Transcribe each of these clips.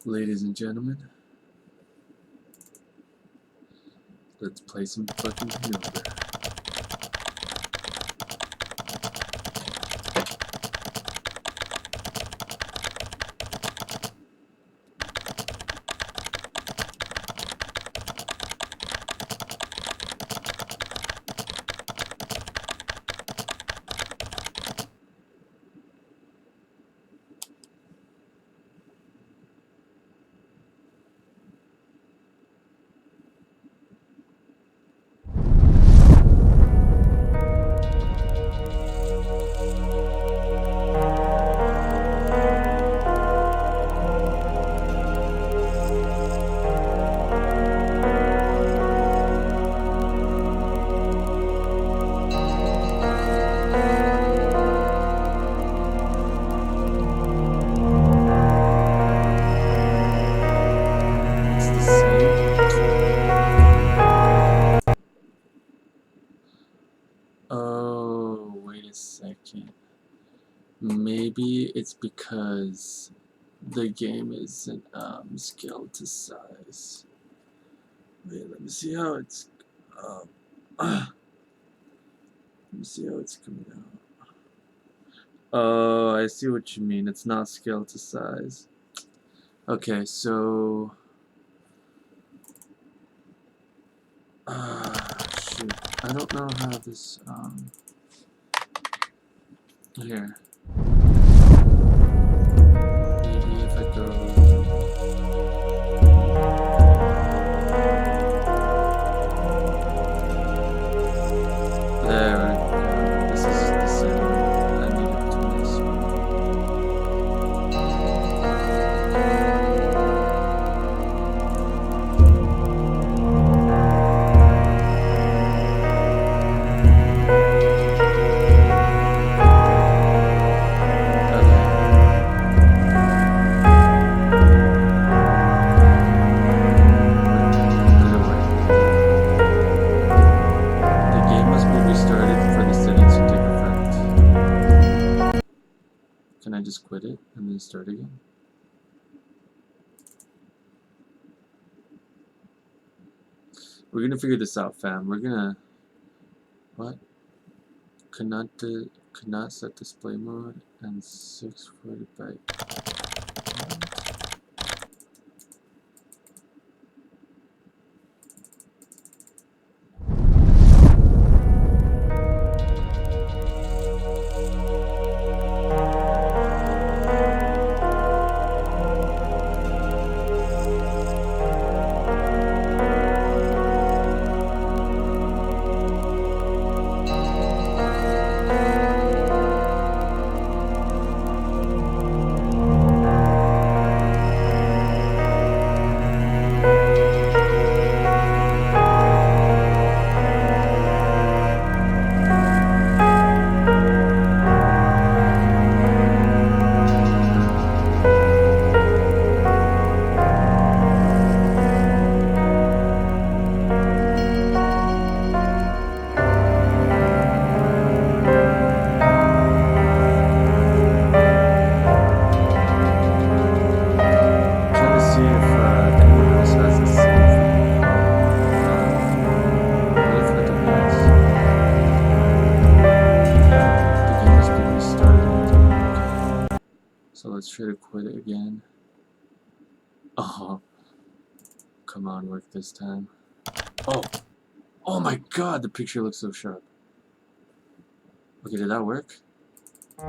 Ladies and gentlemen, let's play some fucking Penubra. Oh, wait a second. Maybe it's because the game isn't scaled to size. Wait, let me see how it's let me see how it's coming out. Oh, I see what you mean. It's not scaled to size. Okay, so shoot. I don't know how this here. Maybe if I go there we go. This is the same. I need it to be this one. Can I just quit it and then start again? We're gonna figure this out, fam. We're gonna... What? Could not set display mode and 640 byte. So let's try to quit it again. Oh, come on, work this time. Oh my god, the picture looks so sharp. Okay, did that work? Wait,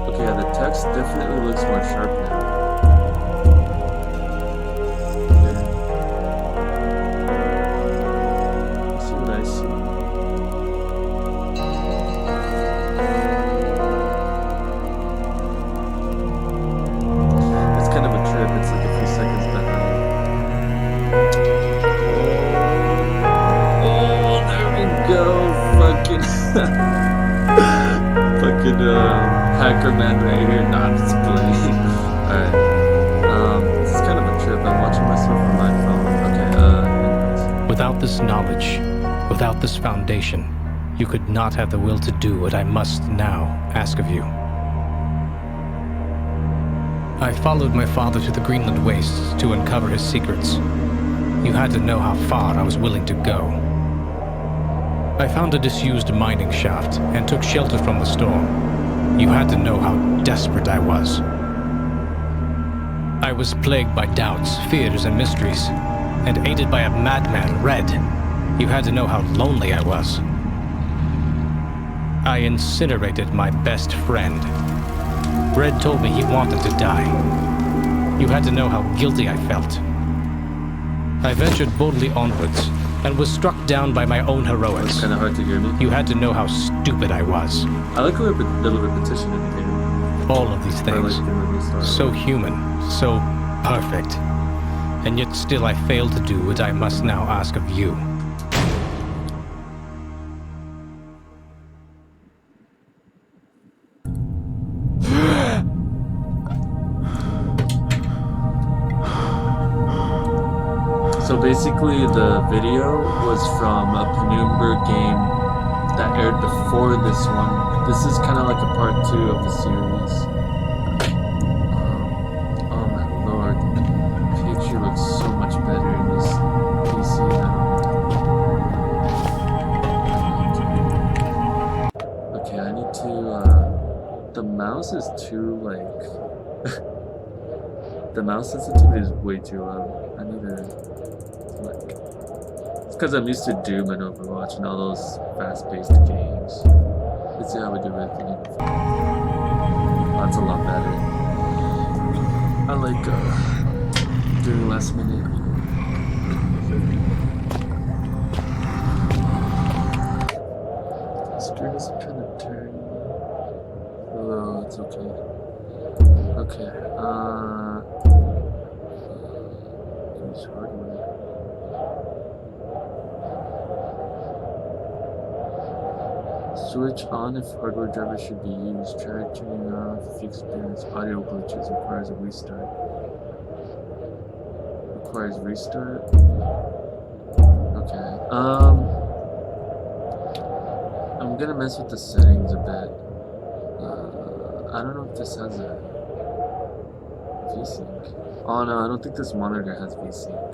okay, yeah, the text definitely looks more sharp now. Let's see what I see. It's like a few seconds behind. Oh, there we go. Fucking fucking hacker man right here. Nah, I'm just playing. Alright. This is kind of a trip. I'm watching myself on my phone. Okay, anyways. Without this knowledge, without this foundation, you could not have the will to do what I must now ask of you. I followed my father to the Greenland wastes to uncover his secrets. You had to know how far I was willing to go. I found a disused mining shaft and took shelter from the storm. You had to know how desperate I was. I was plagued by doubts, fears, and mysteries, and aided by a madman, Red. You had to know how lonely I was. I incinerated my best friend. Red told me he wanted to die. You had to know how guilty I felt. I ventured boldly onwards, and was struck down by my own heroics. It's kind of hard to hear me. You had to know how stupid I was. I like a little repetition in the game. All of these things. Like So human, so perfect. And yet still I failed to do what I must now ask of you. So basically the video was from a Penubra game that aired before this one. This is kind of like a part 2 of the series. Oh my lord. The picture looks so much better in this PC now. Okay, I need to, the mouse is too, like, the mouse sensitivity is way too low. I need to, like, it's because I'm used to Doom and Overwatch and all those fast-paced games. Let's see how we do with it. That's a lot better. I like doing last minute. Screen is kind of turning. Oh, it's okay. Okay. Use hardware. Switch on if hardware driver should be used. Try turning off if you experience audio glitches. Requires a restart. Requires restart. Okay. I'm gonna mess with the settings a bit. I don't know if this has a VSync. Oh no, I don't think this monitor has VSync.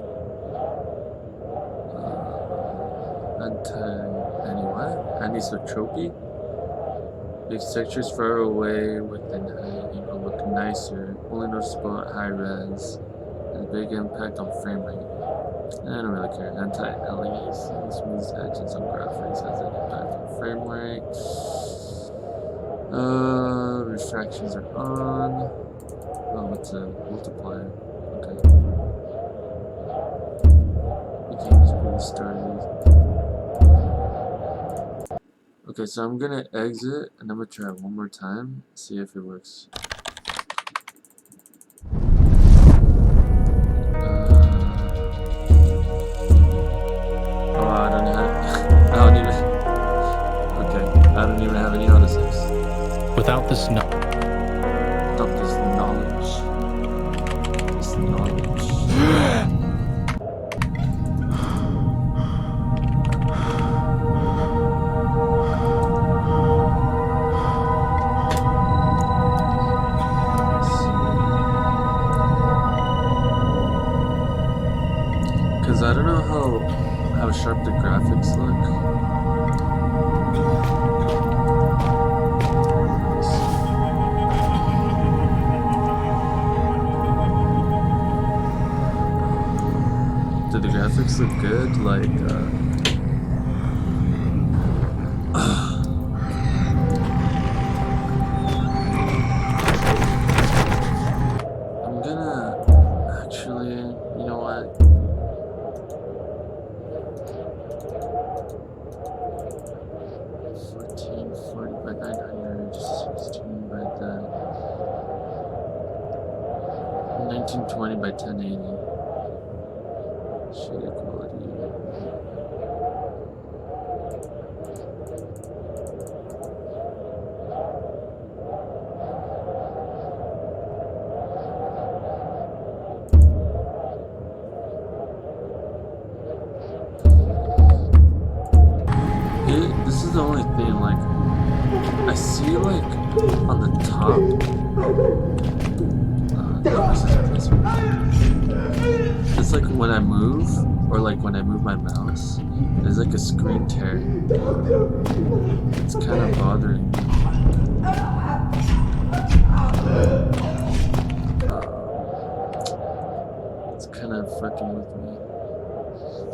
Anisotropy? Makes textures far away within high angle look nicer. Only noticeable at high res. Has a big impact on frame rate. I don't really care. Anti-aliasing smooths edges on graphics. Has an impact on frame rate. Refractions are on. Oh, it's a multiplier. Okay. The game is restarted. Okay, so I'm gonna exit and I'm gonna try it one more time, see if it works. Oh, I don't even have any autosaves. Without this knowledge. Because I don't know how sharp the graphics look. Do the graphics look good? Like, I'm gonna actually, you know what? By 900, 16 by that, 1920 by 1080. Shade quality. This is the only thing, like, I see, like, on the top, This one. It's like when I move, or like when I move my mouse, there's like a screen tear. It's kind of bothering me. It's kind of fucking with me.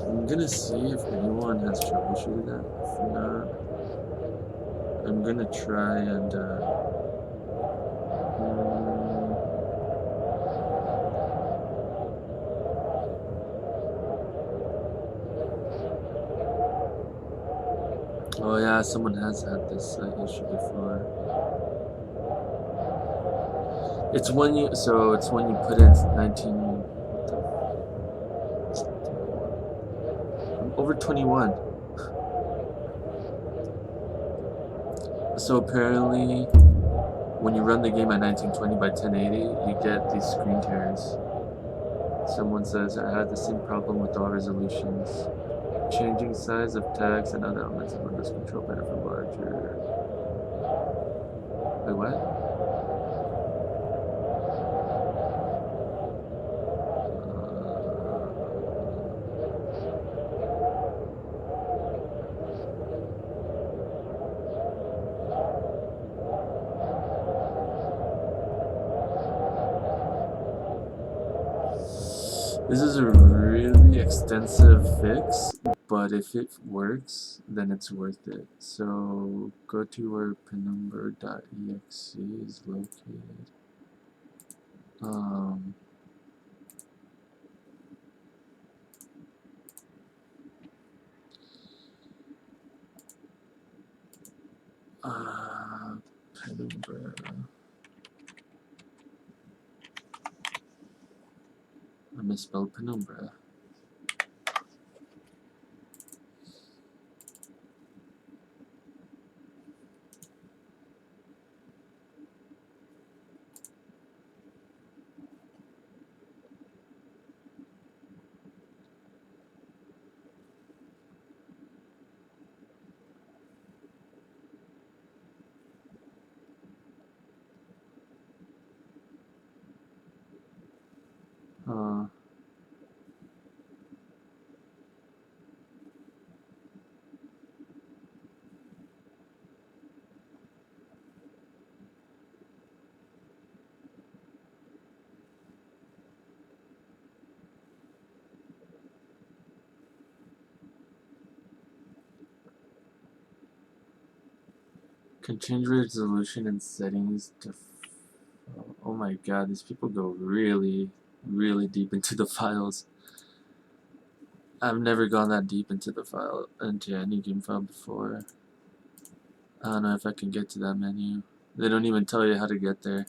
I'm gonna see if anyone has troubleshooted that. If not, I'm gonna try and oh yeah, someone has had this issue before. It's when you put in 19. I'm over 21. So apparently, when you run the game at 1920 by 1080, you get these screen tears. Someone says I had the same problem with all resolutions. Changing size of text and other elements of Windows control better for larger. Wait, what? This is a really extensive fix, but if it works, then it's worth it. So go to where Penubra.exe is located. Penubra. I misspelled Penubra. Can change resolution and settings to. Oh my god, these people go really, really deep into the files. I've never gone that deep into any game file before. I don't know if I can get to that menu. They don't even tell you how to get there.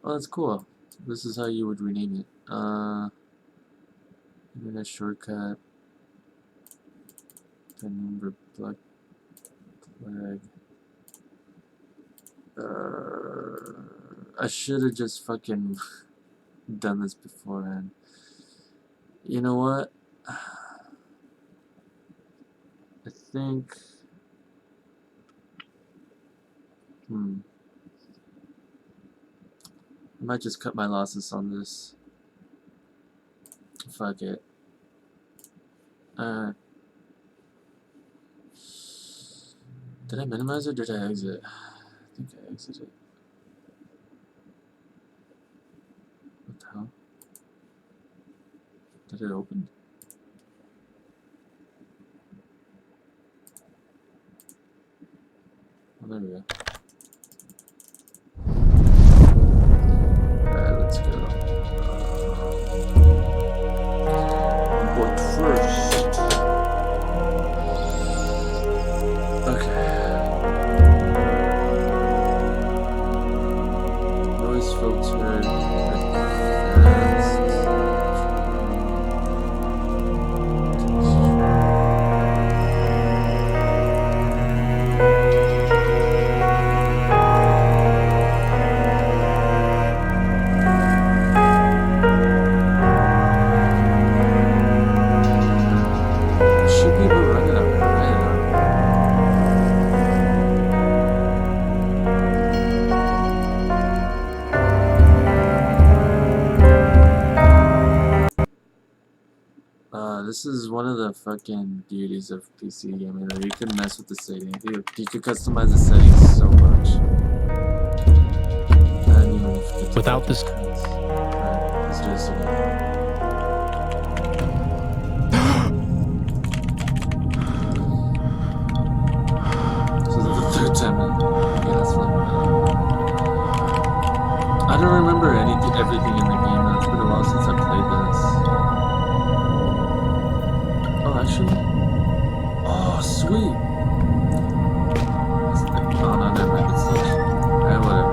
Oh, that's cool. This is how you would rename it. Internet shortcut. Penubra Black Flag. I should have just fucking done this beforehand. You know what? I think. I might just cut my losses on this. Fuck it. Did I minimize it or did I exit? I think I exited. What the hell? Did it open? Oh, there we go. Alright, let's go. But first... Okay. Noise filter. this is one of the fucking beauties of PC gaming. Though. You can mess with the settings. You can customize the settings so much. And even if you Without this, Alright, let's do this again. This is the third time I don't remember everything in the game. It's been a while since I played this. Oh, actually? Oh, sweet! Oh, no, never mind. It's still... Alright, whatever.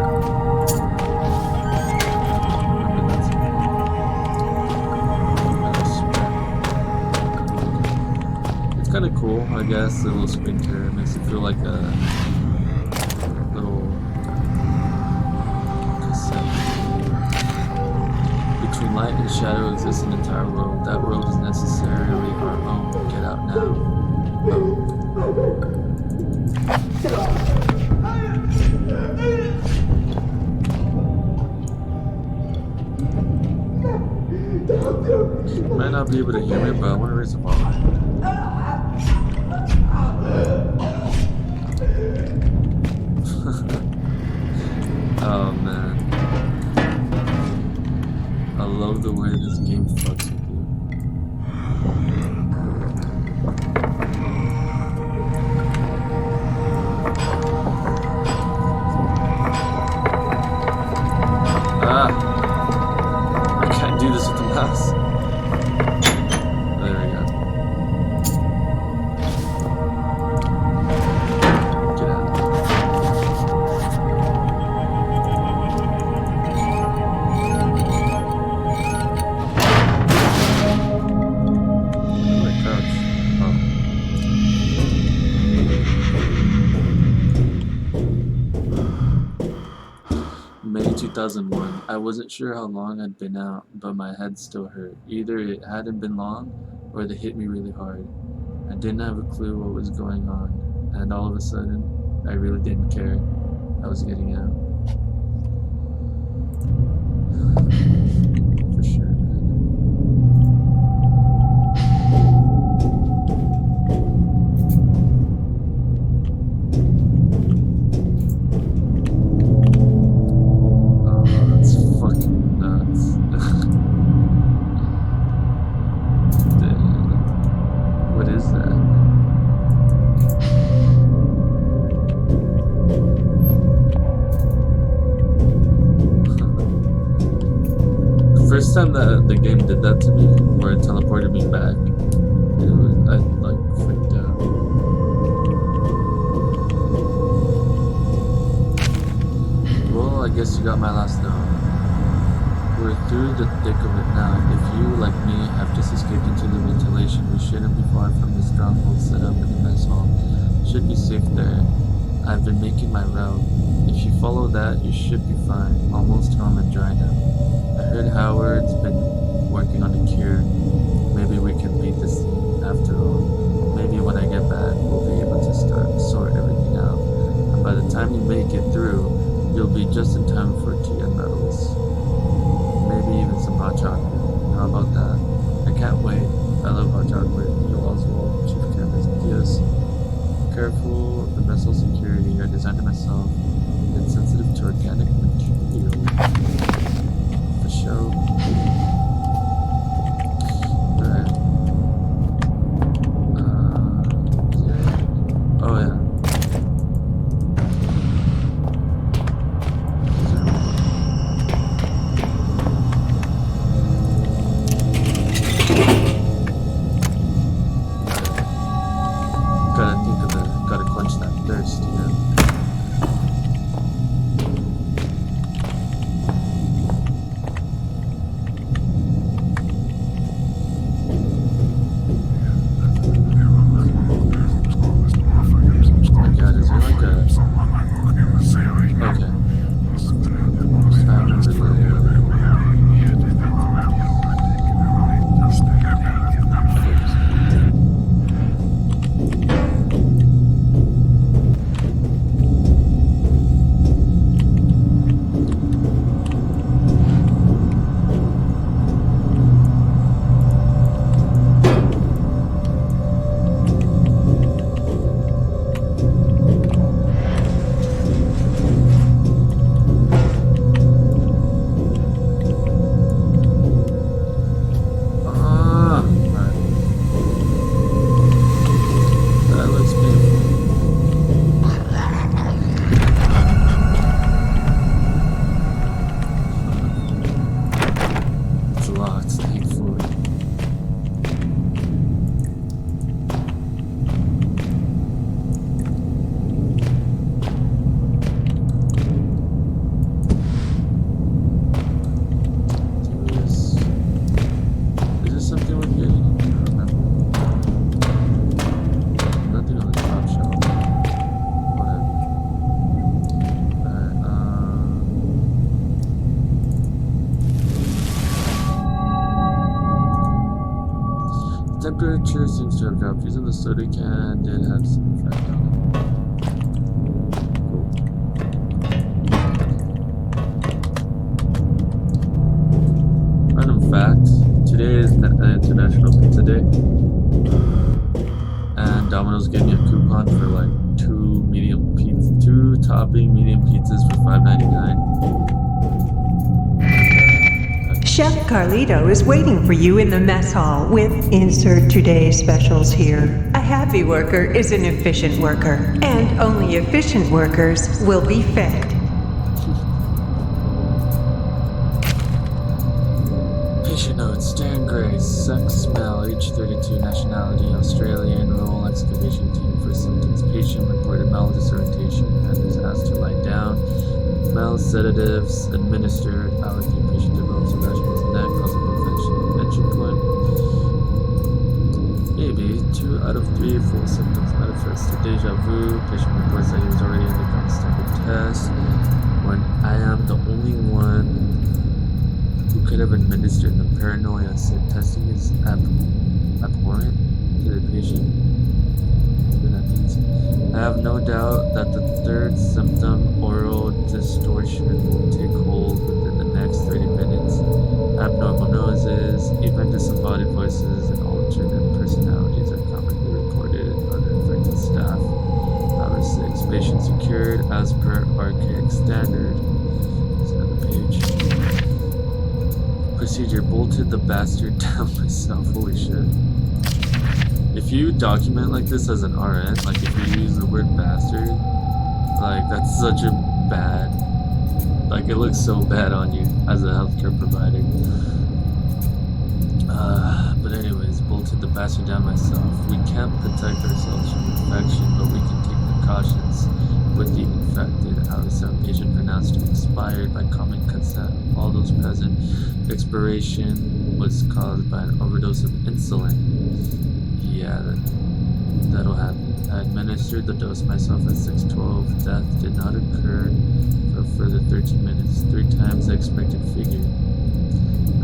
It's kind of cool, I guess. The little sprinter. It makes it feel like a little cassette. Between light and shadow exists an entire world. That world is necessarily our own. Get out now. You might not be able to hear me, but I want to raise the volume. Oh man. I love the way this game fucks with you. I can't do this with the mouse. There we go. Get out. Where do I crouch? May 2001. I wasn't sure how long I'd been out, but my head still hurt. Either it hadn't been long, or they hit me really hard. I didn't have a clue what was going on, and all of a sudden, I really didn't care. I was getting out. For sure, man. First time that the game did that to me, where it teleported me back, I like freaked out. Well, I guess you got my last note. We're through the thick of it now. If you, like me, have just escaped into the ventilation, we shouldn't be far from the stronghold set up in the mess hall. Should be safe there. I've been making my route. If you follow that, you should be fine. Almost home and dry now. I heard Howard's been working on a cure. Maybe we can beat this thing after all. Maybe when I get back, we'll be able to sort everything out. And by the time you make it through, you'll be just in time for tea and medals. Maybe even some hot chocolate. How about that? I can't wait. I love hot chocolate. Yo, Oswald, Chief Chemist. Yes. Careful, the vessel security. I designed it myself. It's sensitive to organic material. For sure. Alright. Oh yeah. Gotta quench that thirst, you know. temperature seems to have dropped. Using the soda can did have some effect on it. Cool. Random fact, today is International Pizza Day. And Domino's gave me a coupon for like two topping medium pizzas for $5.99. Chef Carlito is waiting for you in the mess hall with insert today's specials here. A happy worker is an efficient worker, and only efficient workers will be fed. Patient notes: Stan Gray, sex, smell, age 32, nationality Australian, role excavation team for symptoms. Patient reported mild disorientation and was asked to lie down. Mild sedatives administered. Allergy. Patient develops a rash on his neck, causing infection. Entry point: maybe 2 out of 3 full symptoms manifested. Deja vu. Patient reports that he was already undergone standard test. When I am the only one who could have administered the paranoia, said testing is abhorrent to the patient. Whatever that means. I have no doubt that the third symptom, oral distortion, will take hold within the next 30 minutes. Abnormal noses, even disembodied voices, and alternate personalities are commonly reported in other infected staff. Number 6. Patient secured as per archaic standard. It's another page. Procedure: bolted the bastard down myself. Holy shit. If you document like this as an RN, like if you use the word bastard, like that's such a bad, like it looks so bad on you as a healthcare provider. But anyways, bolted the bastard down myself. We can't protect ourselves from infection, but we can take precautions with the infected. Alice, patient pronounced to expired by common consent of all those present. Expiration was caused by an overdose of insulin. Yeah, that'll happen. I administered the dose myself at 6:12. Death did not occur for a further 13 minutes, 3 times the expected figure.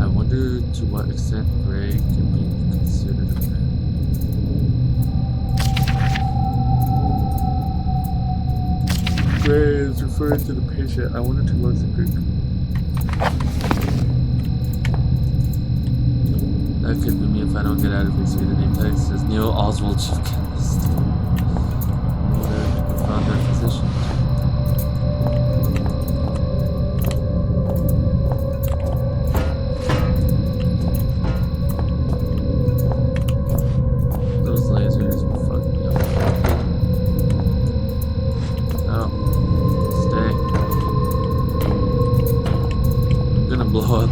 I wonder to what extent Gray can be considered a man. Gray is referring to the patient. I wonder to what extent. That could be me if I don't get out of here. See the name tag says Neil Oswald, chief chemist. Found their physician. Those lasers will fuck me up. No. Stay. I'm gonna blow up.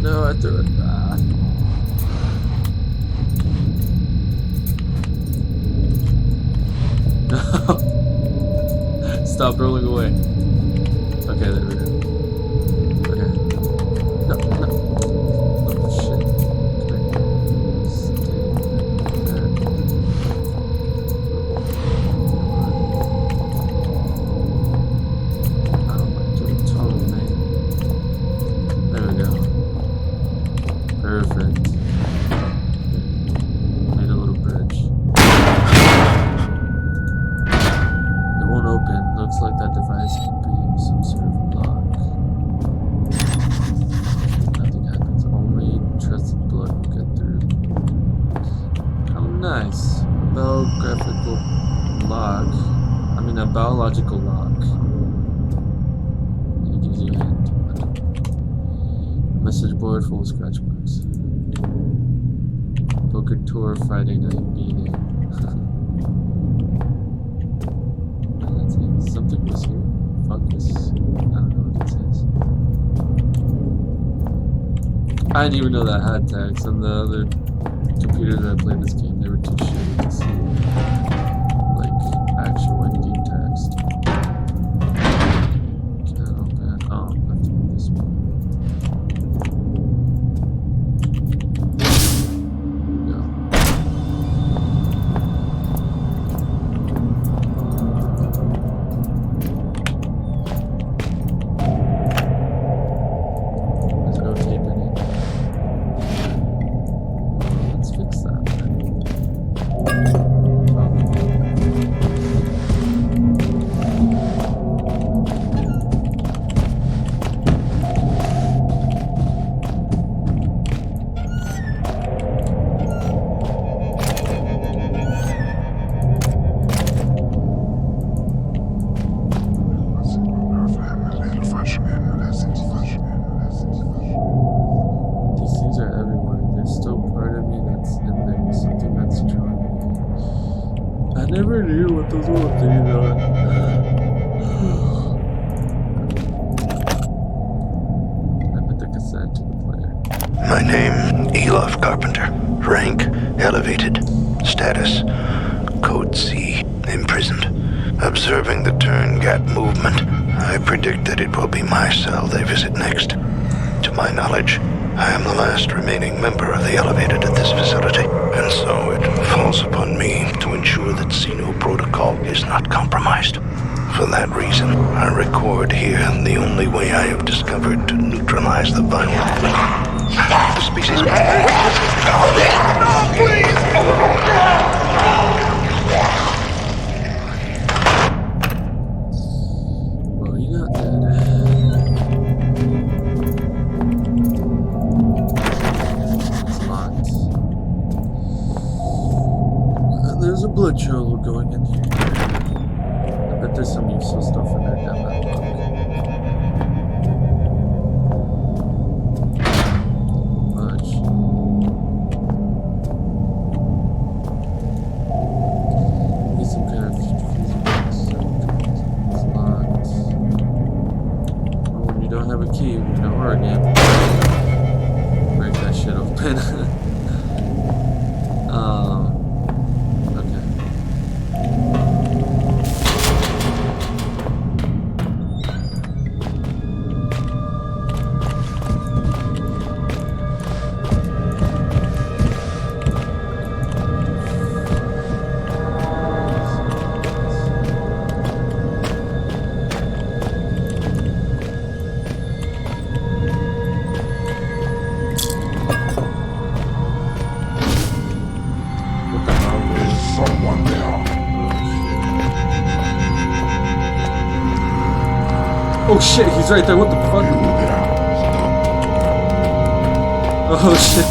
No, I threw it. No. Stop rolling away. Okay, there we go. Okay. No. Oh, shit. Oh, my total, man. There we go. Perfect. Made a little bridge. It won't open. Looks like that device could be some sort of block. Nothing happens. Only trusted blood will get through. How nice. Biographical lock. I mean, a biological lock. It gives you a hint. Message board full of scratch marks. Poker tour Friday night meeting. That's it. Something was here. Fuck this. I don't know what it says. I didn't even know that had tags. On the other computer that I played this game, they were too shitty to see like actual in-game text. Can't open. Oh, I have to move this one. never knew what those little things are. I put the cassette to the player. My name, Elof Carpenter. Rank, elevated. Status, Code C, imprisoned. Observing the turn gap movement, I predict that it will be my cell they visit next. To my knowledge, I am the last remaining member of the Elevated at this facility, and so it falls upon me to ensure that Xeno protocol is not compromised. For that reason, I record here the only way I have discovered to neutralize the violent link. The species... No, please! Well, you're not dead. It's locked. There's a blood journal going in here. I bet there's some useful stuff in there down that book. Much. Maybe some kind of confusing box. It's locked. Well, when you don't have a key, we're in a horror game. Break that shit open. Okay. What the hell? There's someone there. Oh shit, he's right there. What the fuck? You there. Oh shit.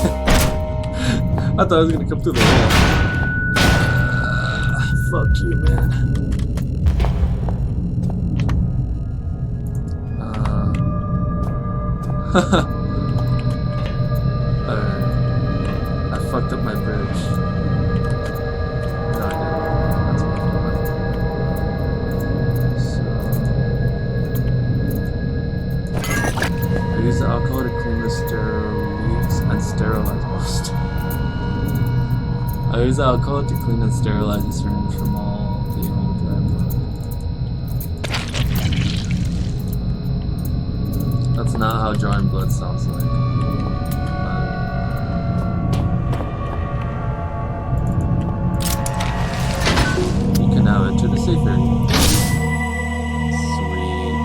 I thought I was gonna come through the wall. Fuck you, man. I fucked up my bridge. No, I didn't. That's my fault. So I use the alcohol to clean the leaks and sterilize most. I use the alcohol to clean and sterilize the syringe from all the old dry blood. That's not how drawing blood sounds like. You can now enter the safe area. Sweet.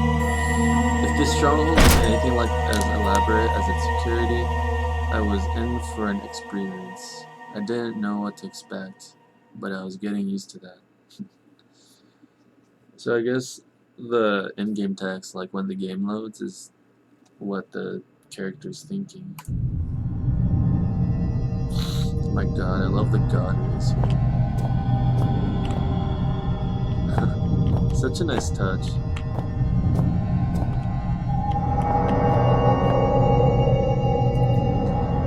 If this stronghold was anything like as elaborate as its security, I was in for an experience. I didn't know what to expect, but I was getting used to that. So I guess the in-game text, like when the game loads, is what the character's thinking. Oh my god, I love the god rays here. Such a nice touch.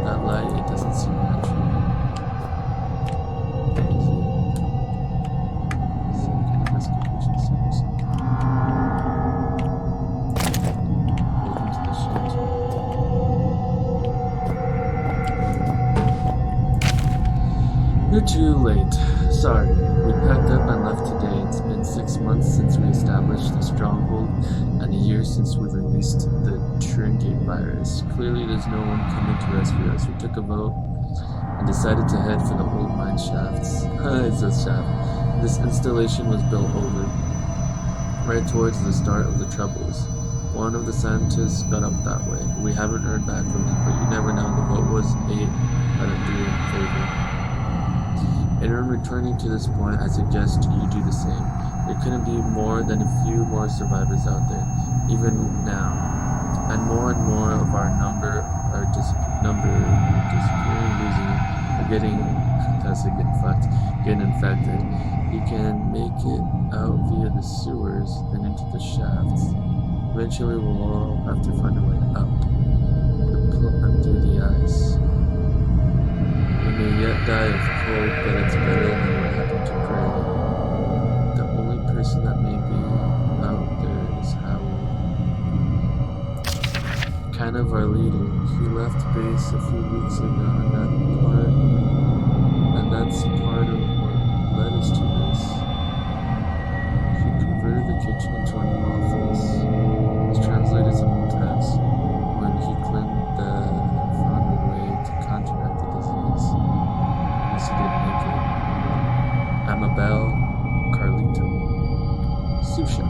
That light, it doesn't seem natural. Some kind of excavation site or something. Welcome to the shelter. You're too late. Sorry. We packed up and left today. It's been 6 months since we established the stronghold and a year since we released the Tringate virus. Clearly there's no one coming to rescue us. We took a vote and decided to head for the old mine shafts. It's a shaft. This installation was built over right towards the start of the Troubles. One of the scientists got up that way. We haven't heard back from him, but you never know. The vote was 8 out of 3 in favor. And in returning to this point, I suggest you do the same. There couldn't be more than a few more survivors out there, even now. And more of our number are disappearing, losing, or getting infected. You can make it out via the sewers, then into the shafts. Eventually we'll all have to find a way up, and through the ice. We may yet die of cold, but it's better than what happened to Prey. kind of our leader. He left base a few weeks ago, and that's part of what led us to this. He converted the kitchen into a new office. He's translated some old texts when he claimed that he found a way to counteract the disease. I guess he didn't make it. Amabel Carlito, sous chef.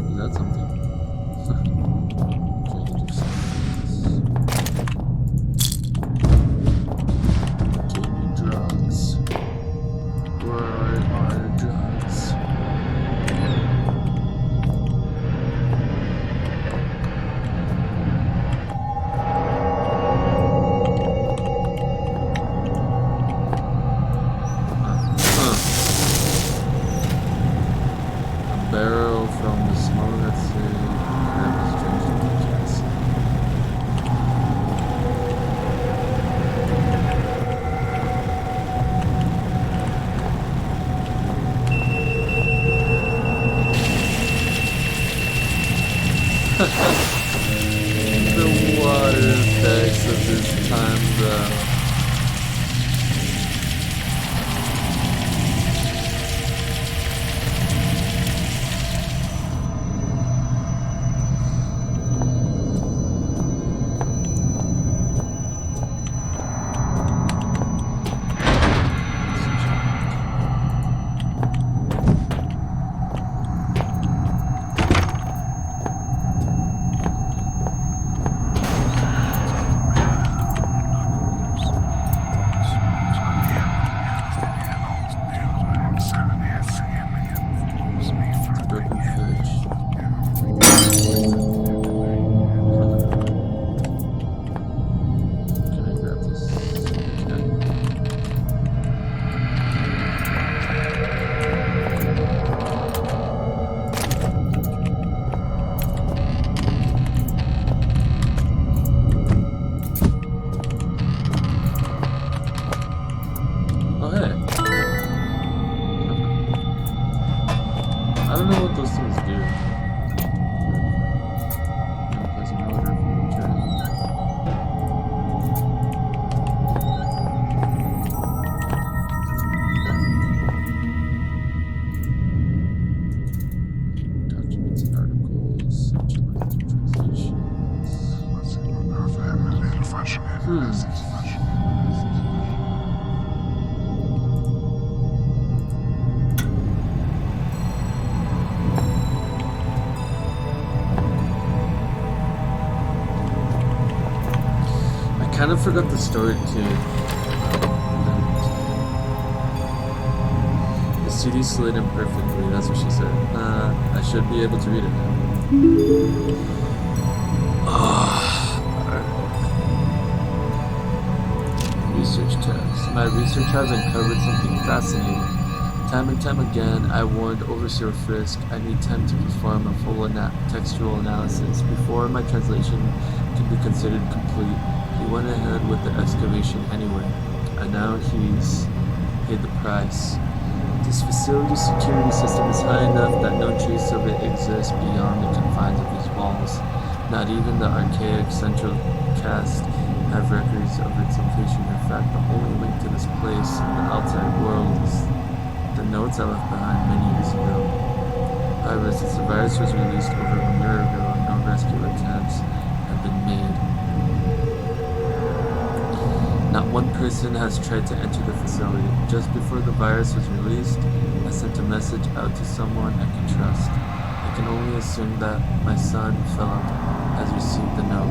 Is that something? Trying to do something. Gave me drugs. Where are the drugs? A barrel from the smoke that said that was drenched with gas. The water effects of this time though. Broken fish. Can I grab this? Okay. Oh hey. I don't know what those things do. Unpleasant odor from the journey. Documents and articles, centralized translations. I kind of forgot the story too. The CD slid in perfectly, that's what she said. I should be able to read it now. Research tabs. My research has uncovered something fascinating. Time and time again, I warned Overseer Frisk I need time to perform a full textual analysis before my translation can be considered complete. He went ahead with the excavation anyway, and now he's paid the price. This facility's security system is high enough that no trace of it exists beyond the confines of these walls. Not even the archaic central cast have records of its location. In fact, the only link to this place in the outside world is the notes I left behind many years ago. However, since the virus was released over a year ago, no rescue attempts have been made. Not one person has tried to enter the facility. Just before the virus was released, I sent a message out to someone I can trust. I can only assume that my son, Philip, has received the note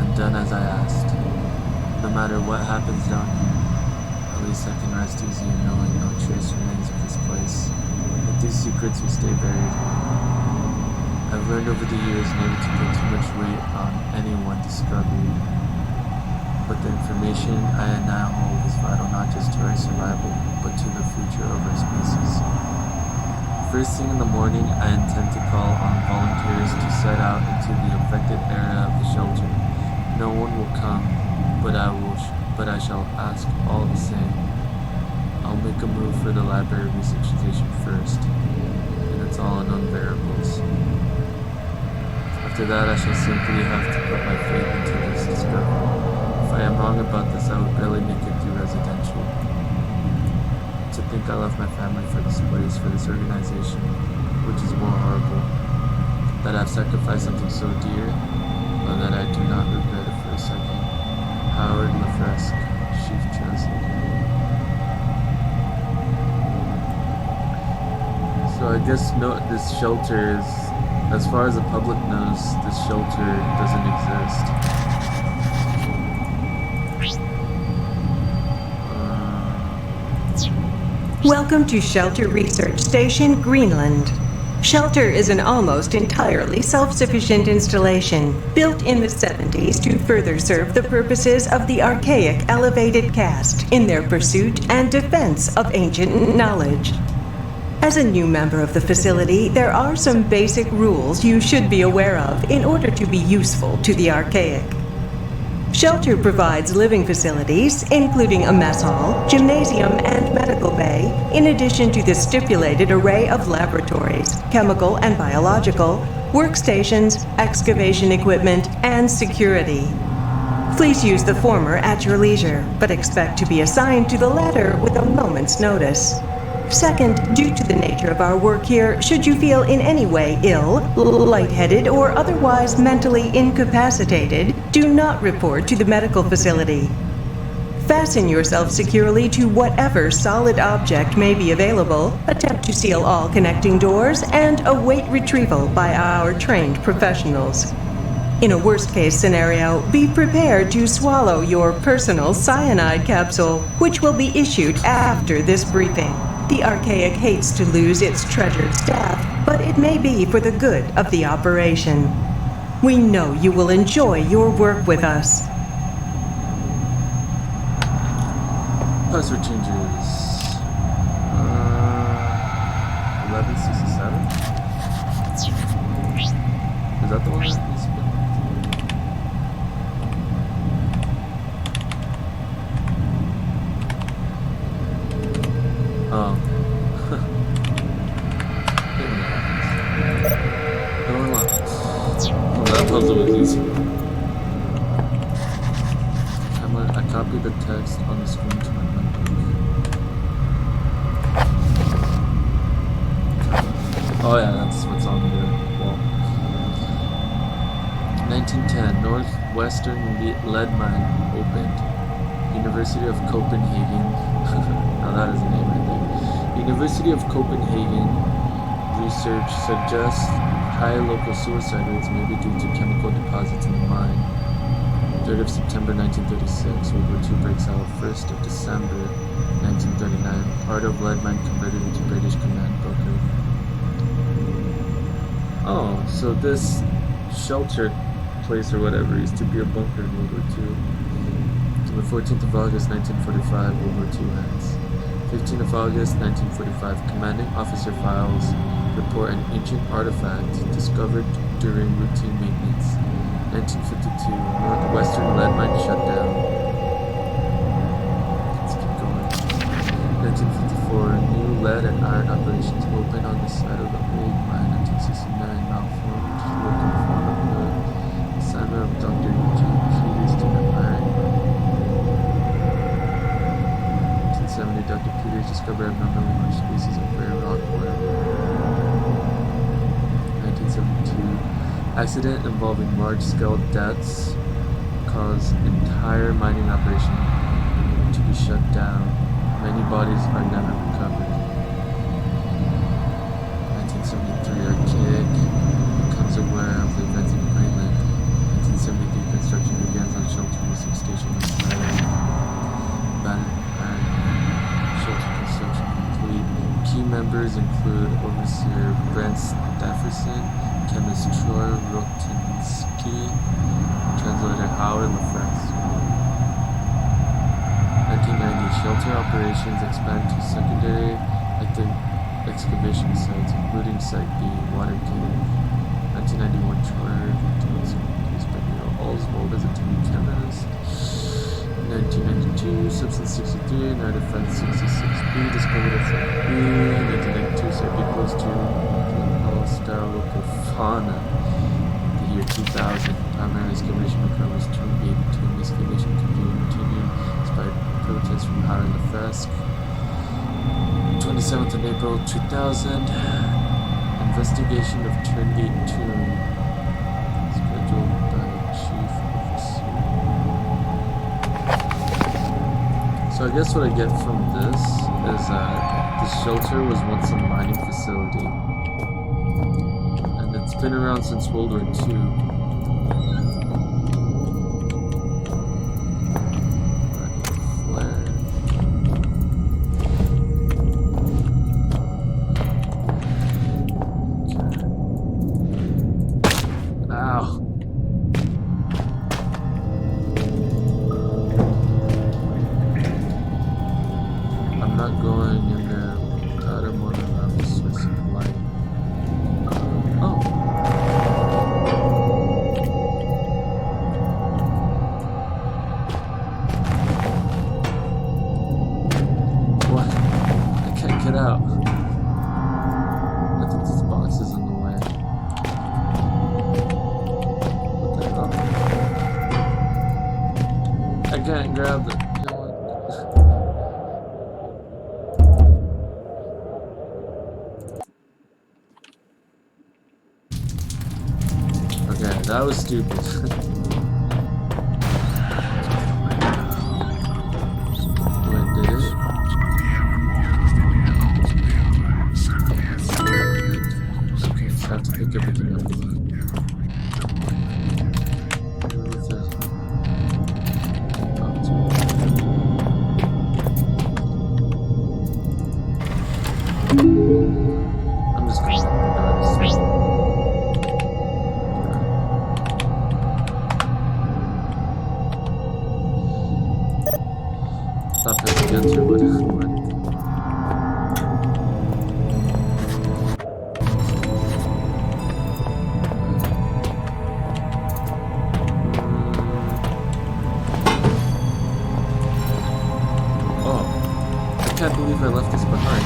and done as I asked. No matter what happens down here, at least I can rest easy in knowing no trace remains of this place. But these secrets will stay buried. I've learned over the years never to put too much weight on any one discovery. But the information I now hold is vital not just to our survival, but to the future of our species. First thing in the morning, I intend to call on volunteers to set out into the affected area of the shelter. No one will come, but I shall ask all the same. I'll make a move for the library research station first, and it's all unknown variables. After that, I shall simply have to put my faith into this discovery. If I am wrong about this, I would barely make it through residential. To think I left my family for this place, for this organization, which is more horrible. That I've sacrificed something so dear, but that I do not regret it for a second. Howard Lefresque, Chief Translator. So I guess this shelter is, as far as the public knows, this shelter doesn't exist. Welcome to Shelter Research Station, Greenland. Shelter is an almost entirely self-sufficient installation built in the 70s to further serve the purposes of the archaic elevated caste in their pursuit and defense of ancient knowledge. As a new member of the facility, there are some basic rules you should be aware of in order to be useful to the archaic. Shelter provides living facilities, including a mess hall, gymnasium, and medical bay, in addition to the stipulated array of laboratories, chemical and biological, workstations, excavation equipment, and security. Please use the former at your leisure, but expect to be assigned to the latter with a moment's notice. Second, due to the nature of our work here, should you feel in any way ill, lightheaded, or otherwise mentally incapacitated, do not report to the medical facility. Fasten yourself securely to whatever solid object may be available, attempt to seal all connecting doors, and await retrieval by our trained professionals. In a worst-case scenario, be prepared to swallow your personal cyanide capsule, which will be issued after this briefing. The Archaic hates to lose its treasured staff, but it may be for the good of the operation. We know you will enjoy your work with us. Password changes. 1167? Is that the one that needs to be? Oh. Oh, that puzzle was easy. I copied the text on the screen to my notebook. Oh yeah, that's what's on the wall. 1910, Northwestern Lead Mine opened. University of Copenhagen. Now that is a name right there. University of Copenhagen research suggests high local suicide rates may be due to chemical deposits in the mine. 3rd of September 1936, World War II breaks out. 1st of December 1939, part of lead mine converted into British command bunker. Oh, so this shelter place or whatever used to be a bunker in World War II. On the 14th of August 1945, World War II ends. 15th of August 1945, commanding officer files report an ancient artifact discovered during routine maintenance. 1952, Northwestern lead mine shut down. Let's keep going. 1954, new lead and iron operations open on the site of the old mine. 1969, malformed looking form of the assignment of Dr. Eugene Peters to the iron. 1970, Dr. Peters discovered abnormally large species of gray rock ore. 1972, accident involving large-scale deaths caused entire mining operation to be shut down. Many bodies are never recovered. 1973, Archaic becomes aware of the events in Greenland. 1973, construction begins on Shelter Research Station in Thailand. Abandoned iron mine. Shelter construction complete. Key members include Overseer Brent Stafferson, chemist Troy Rotinsky, translator Howard Lefresque. 1990, shelter operations expand to secondary excavation sites, including Site B, Water Cave. 1991, Troy Rotinsky, Oswald as a team chemist. 1992, Substance 63, Night Effect 66B, discovered at 7B, 1992, Circuit goes to style local fauna. The year 2000, primary excavation occurs, tomb baby tomb excavation continued, despite protests from Howard Lefesque. 27th of April 2000, investigation of Turngate tomb, scheduled by Chief Officer. So I guess what I get from this is that the shelter was once a mining facility, and it's been around since World War II. Can't grab it. Okay, that was stupid. Wait, did it? Okay, I have to pick everything up. I'm just going to stop hitting enter with it. Oh, I can't believe I left this behind.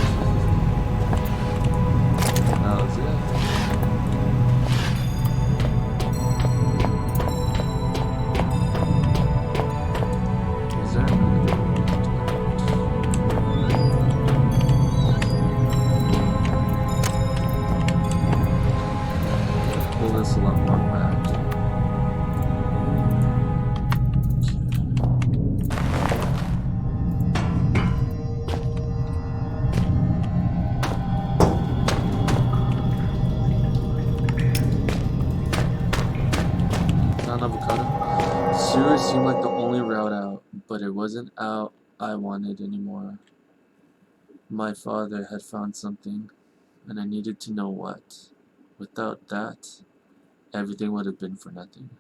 Sewer seemed like the only route out, but it wasn't out I wanted anymore. My father had found something, and I needed to know what. Without that, everything would have been for nothing.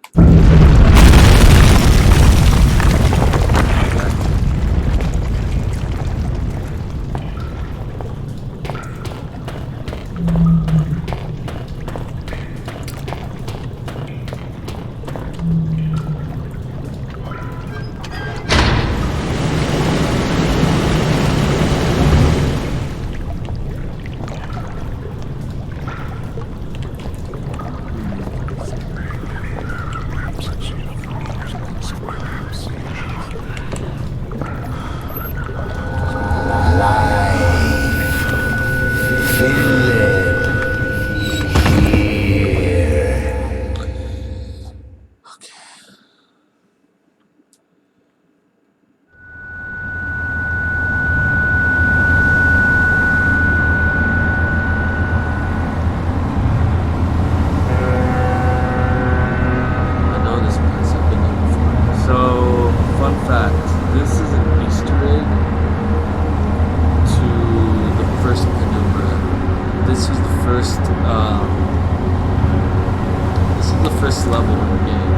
First level in the game.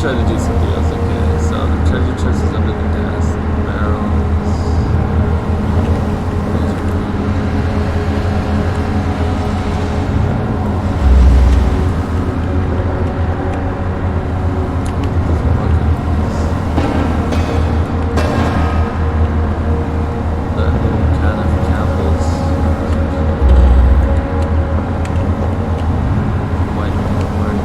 try to do some deals. Okay, so the treasure chest is under the desk. Barrels. The little can of Campbell's. White word.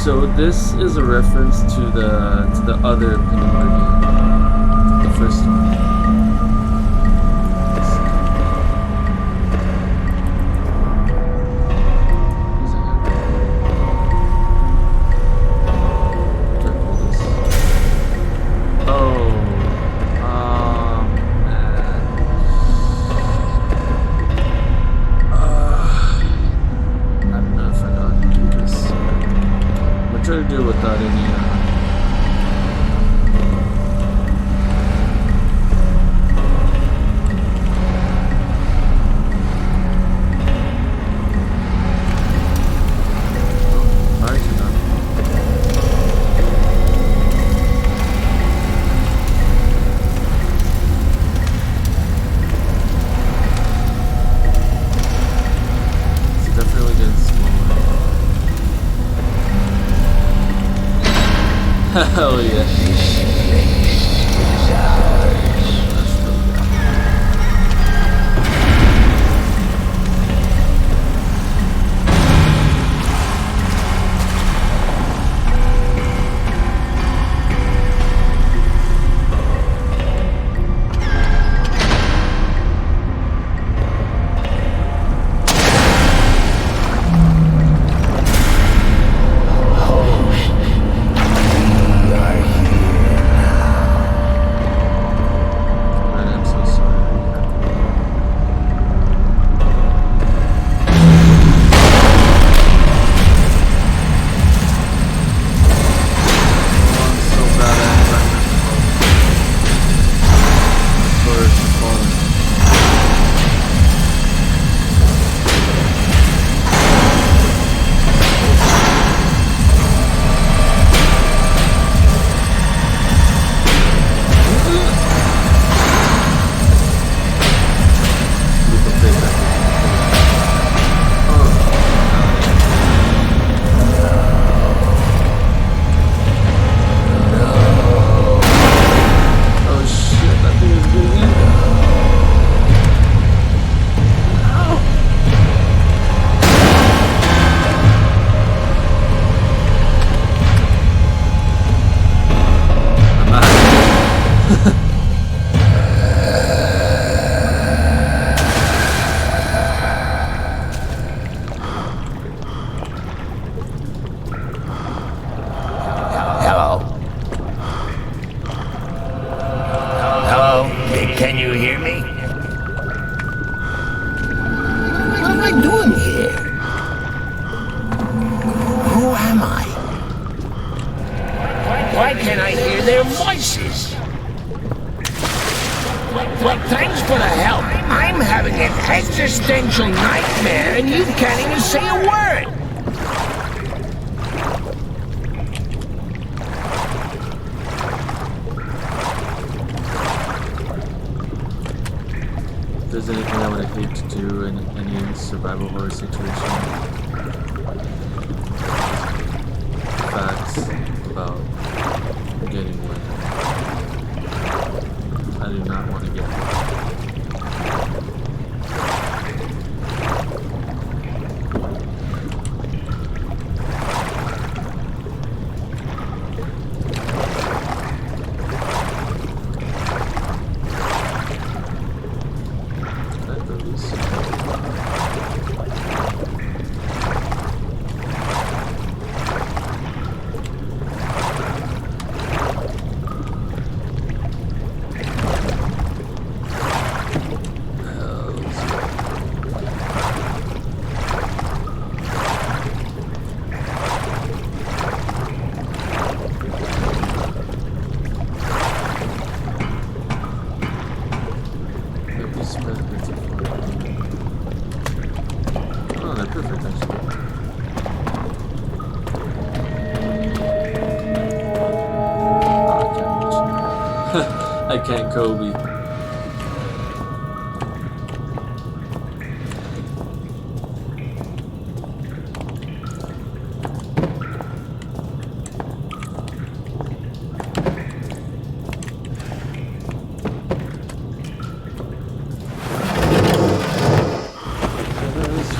So this is a reference to the other Penubra game, the first one. Is it here? Do I pull this? Oh, man. I don't know if I know how to do this. I'm gonna try to do it without any, alright, you're done. It's definitely getting smaller. Hell yeah. That's really good. Man, I'm so sorry. Oh, I'm so bad at environmental birds falling. With the big back. Oh shit, that thing is getting in. Ow! I'm out. Hello? Hello? Can you hear me? What am I doing here? Who am I? Why can't I hear their voices? Well, thanks for the help. I'm having an existential nightmare and you can't even say a word. If there's anything I would hate to do in any survival horror situation, facts about getting wet. I do not want to get wet. That release. Oh, they're perfect actually. Oh, I can't reach. I can't Kobe.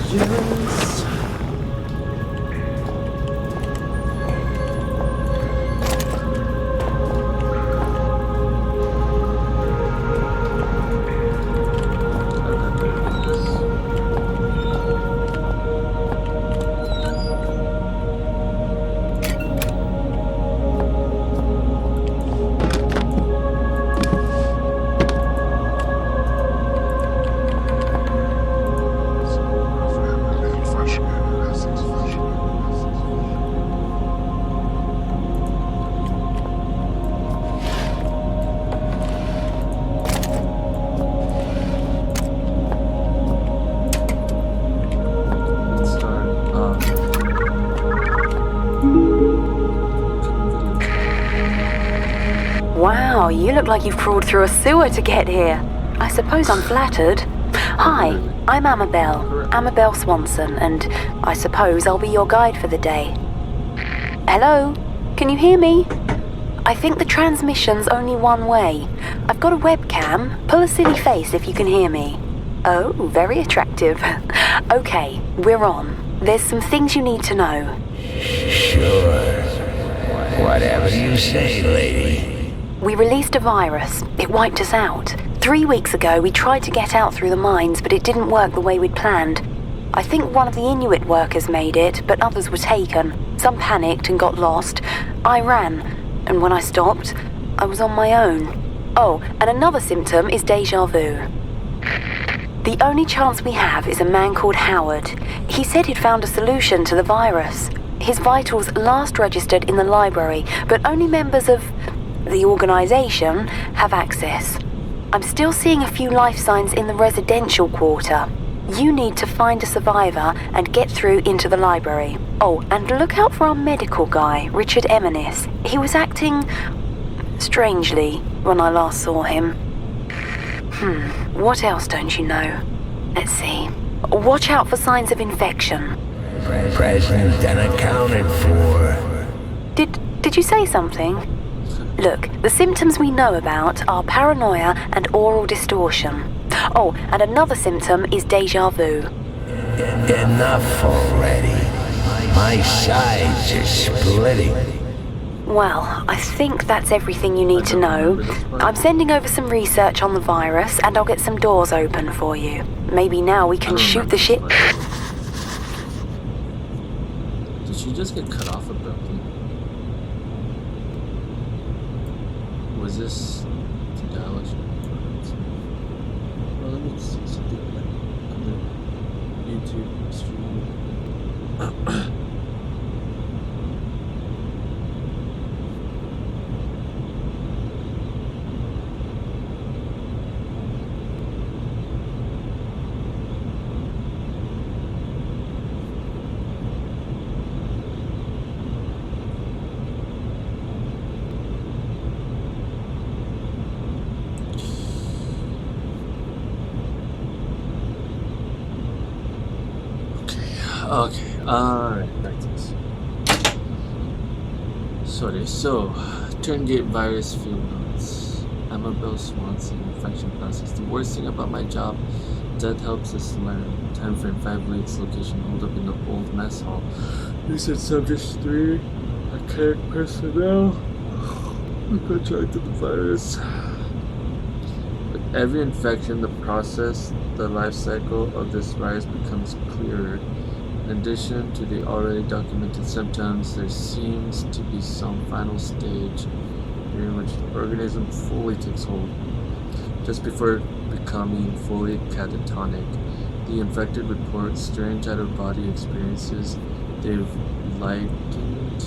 Just Wow, you look like you've crawled through a sewer to get here. I suppose I'm flattered. Hi, I'm Amabel Swanson, and I suppose I'll be your guide for the day. Hello? Can you hear me? I think the transmission's only one way. I've got a webcam. Pull a silly face if you can hear me. Oh, very attractive. Okay, we're on. There's some things you need to know. Sure. Whatever you say, lady. We released a virus. It wiped us out. 3 weeks ago, we tried to get out through the mines, but it didn't work the way we'd planned. I think one of the Inuit workers made it, but others were taken. Some panicked and got lost. I ran, and when I stopped, I was on my own. Oh, and another symptom is déjà vu. The only chance we have is a man called Howard. He said he'd found a solution to the virus. His vitals last registered in the library, but only members of the organization have access. I'm still seeing a few life signs in the residential quarter. You need to find a survivor and get through into the library. Oh, and look out for our medical guy, Richard Eminis. He was acting strangely when I last saw him. What else don't you know? Let's see. Watch out for signs of infection. Present and accounted for. Did you say something? Look, the symptoms we know about are paranoia and oral distortion. Oh, and another symptom is déjà vu. Enough already. My sides are splitting. Well, I think that's everything you need to know. I'm sending over some research on the virus, and I'll get some doors open for you. Maybe now we can shoot the shit. Did she just get cut off abruptly? Was this the dialogue? Well, let me see something on the YouTube stream. Okay, alright, back to this. Sorry, so, Turngate virus field notes. Amabel Swanson, infection process. The worst thing about my job, death helps us learn. Time frame 5 weeks, location hold up in the old mess hall. Recent subjects 3, archaic personnel. We contracted the virus. With every infection, the process, the life cycle of this virus becomes clearer. In addition to the already documented symptoms, there seems to be some final stage during which the organism fully takes hold. Just before becoming fully catatonic, the infected report strange out-of-body experiences. They've likened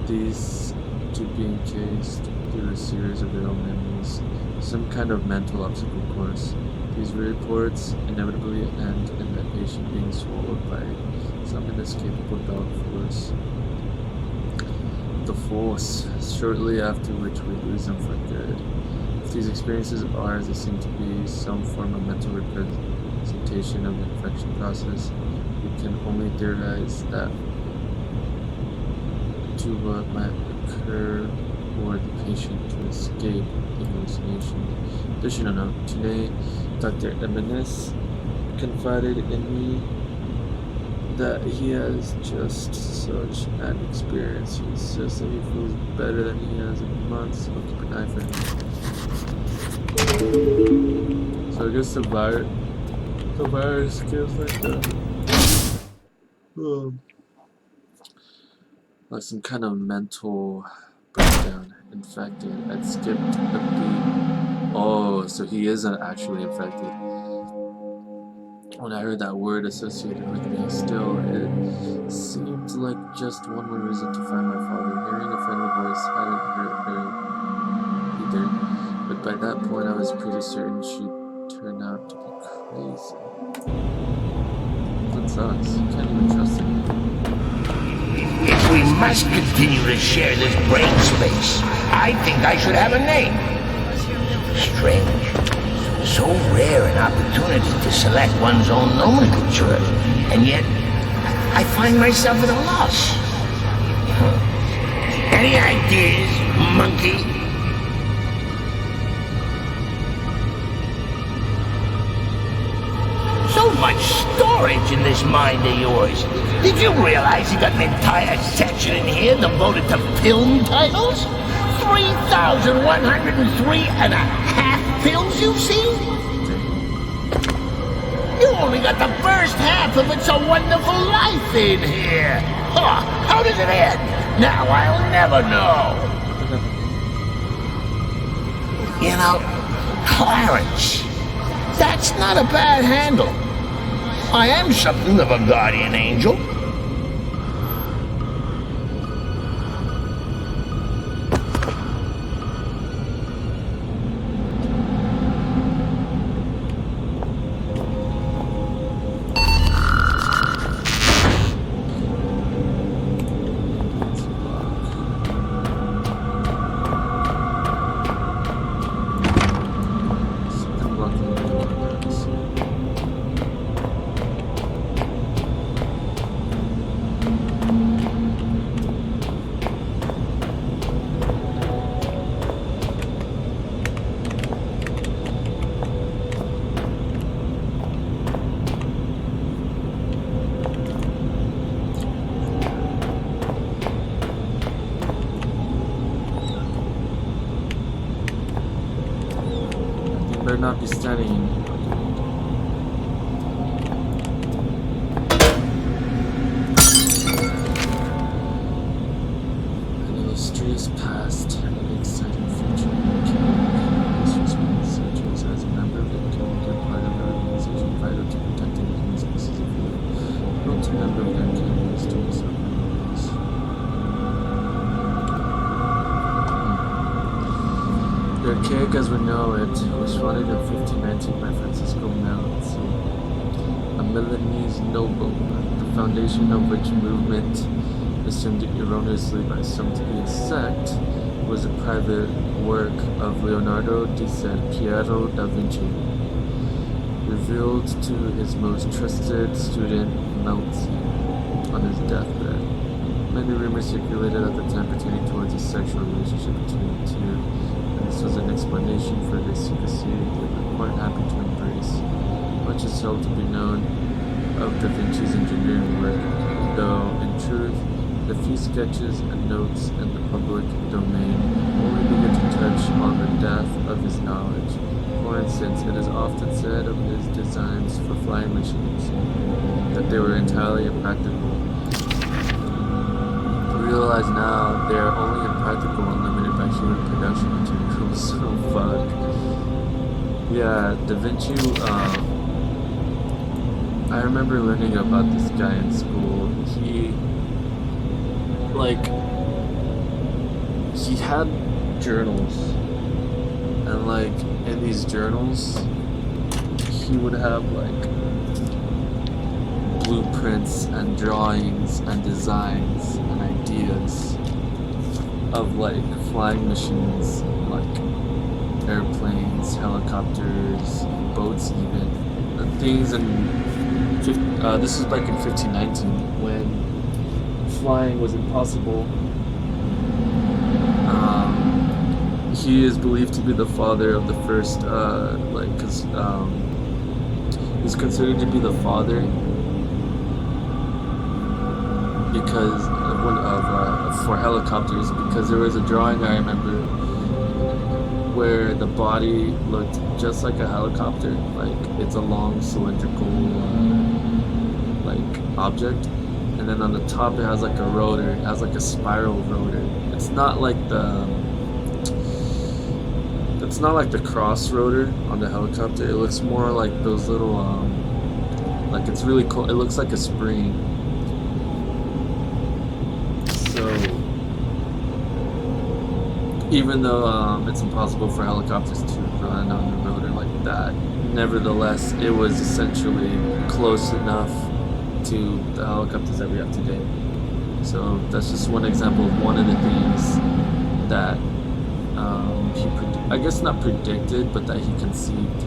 these to being cased through a series of their own memories, some kind of mental obstacle course. These reports inevitably end in the patient being swallowed by some inescapable dog force. The force, shortly after which we lose them for good. If these experiences are, as they seem to be, some form of mental representation of the infection process, we can only theorize that to what might occur for the patient to escape the hallucination. Additional note, today Dr. Eminis confided in me that he has just such an experience. He says that he feels better than he has in months. I'll keep an eye for him. So I guess the virus feels like that. Like some kind of mental breakdown. Infected. I'd skipped a beat. Oh, so he isn't actually infected. When I heard that word associated with me, still, it seemed like just one more reason to find my father. Hearing a friendly voice hadn't hurt her either, but by that point I was pretty certain she'd turn out to be crazy. That sucks. You can't even trust him. If we must continue to share this brain space. I think I should have a name. Strange. So rare an opportunity to select one's own nomenclature, and yet I find myself at a loss. Any ideas, monkey? So much storage in this mind of yours. Did you realize you got an entire section in here devoted to film titles? 3,103 and a half films you've seen? You only got the first half of It's a Wonderful Life in here. Huh, how does it end? Now I'll never know. You know, Clarence, that's not a bad handle. I am something of a guardian angel. Better not be studying. An illustrious past and an exciting future. This was when researchers as a member of it became a good part of the organization vital to protecting the human species of the world. A member of their campus to his The archaic as we know it was founded in 1519 by Francisco Melzi, a Milanese noble, the foundation of which movement, assumed erroneously by some to be a sect, was a private work of Leonardo di Ser Piero da Vinci, revealed to his most trusted student Melzi on his deathbed. Many rumors circulated at the time pertaining towards a sexual relationship between the two. This was an explanation for the secrecy they were quite happy to embrace. Much is held to be known of Da Vinci's engineering work, though, in truth, the few sketches and notes in the public domain only begin to touch on the depth of his knowledge. For instance, it is often said of his designs for flying machines that they were entirely impractical. We realize now they are only impractical and limited by human production materials. So fuck. Yeah, Da Vinci, I remember learning about this guy in school. He had journals, and in these journals he would have blueprints and drawings and designs and ideas of flying machines, airplanes, helicopters, boats even, and things. And this was back in 1519 when flying was impossible. He is believed to be the father of the first, he's considered to be the father because for helicopters, because there was a drawing I remember where the body looked just like a helicopter, it's a long cylindrical object, and then on the top it has a rotor. It has a spiral rotor. It's not like the cross rotor on the helicopter. It looks more like those little it's really cool. It looks like a spring. So even though it's impossible for helicopters to run on the rotor like that, nevertheless it was essentially close enough to the helicopters that we have today. So that's just one example of one of the things that I guess not predicted, but that he conceived.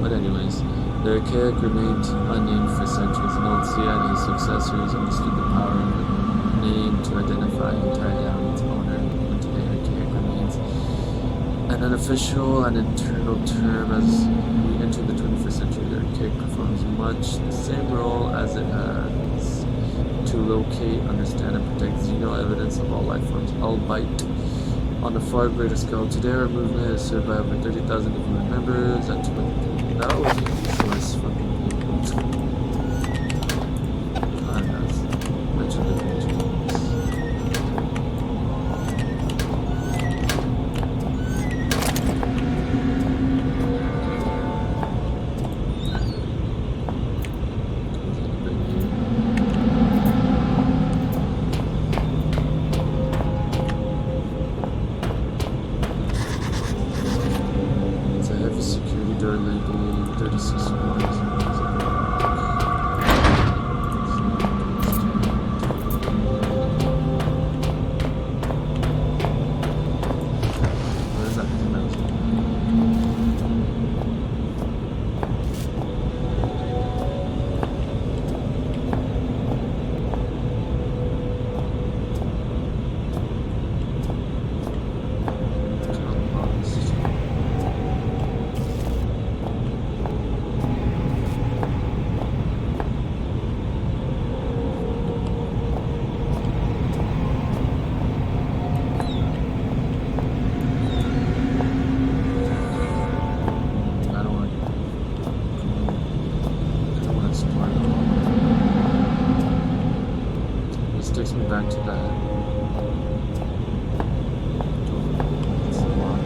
But anyways, the archaic remained unnamed for centuries, and old Sia and his successors understood the power of the name to identify and tie down its owner. And today, archaic remains an unofficial and internal term. As we enter the 21st century, the archaic performs much the same role as it has to locate, understand, and protect xeno-evidence of all life forms, albeit on a far greater scale. Today, our movement is served by over 30,000 different members and 20,000 resource from people. Mentioned it in the takes me back to that. It's a lot.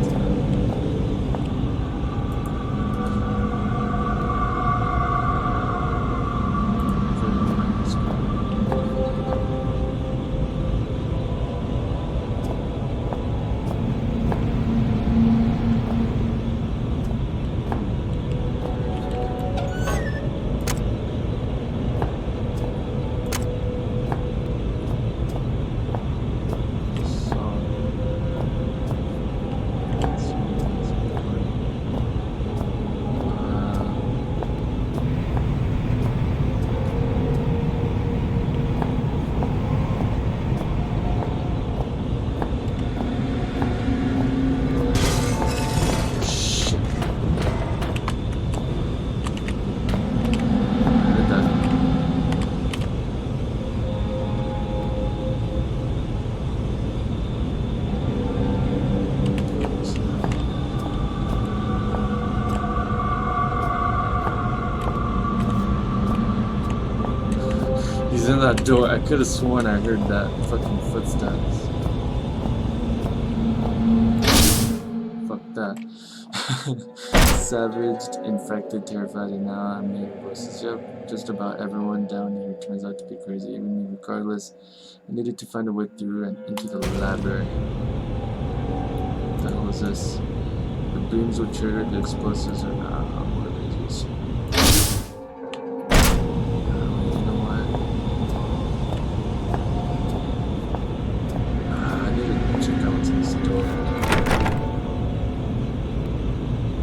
He's in that door. I could have sworn I heard that fucking footsteps. Fuck that. Savaged, infected, terrified, and now I'm hearing voices. Yep, just about everyone down here turns out to be crazy, even me. Regardless, I needed to find a way through and into the labyrinth. What the hell is this? The beams will trigger the explosives or not. What are they using?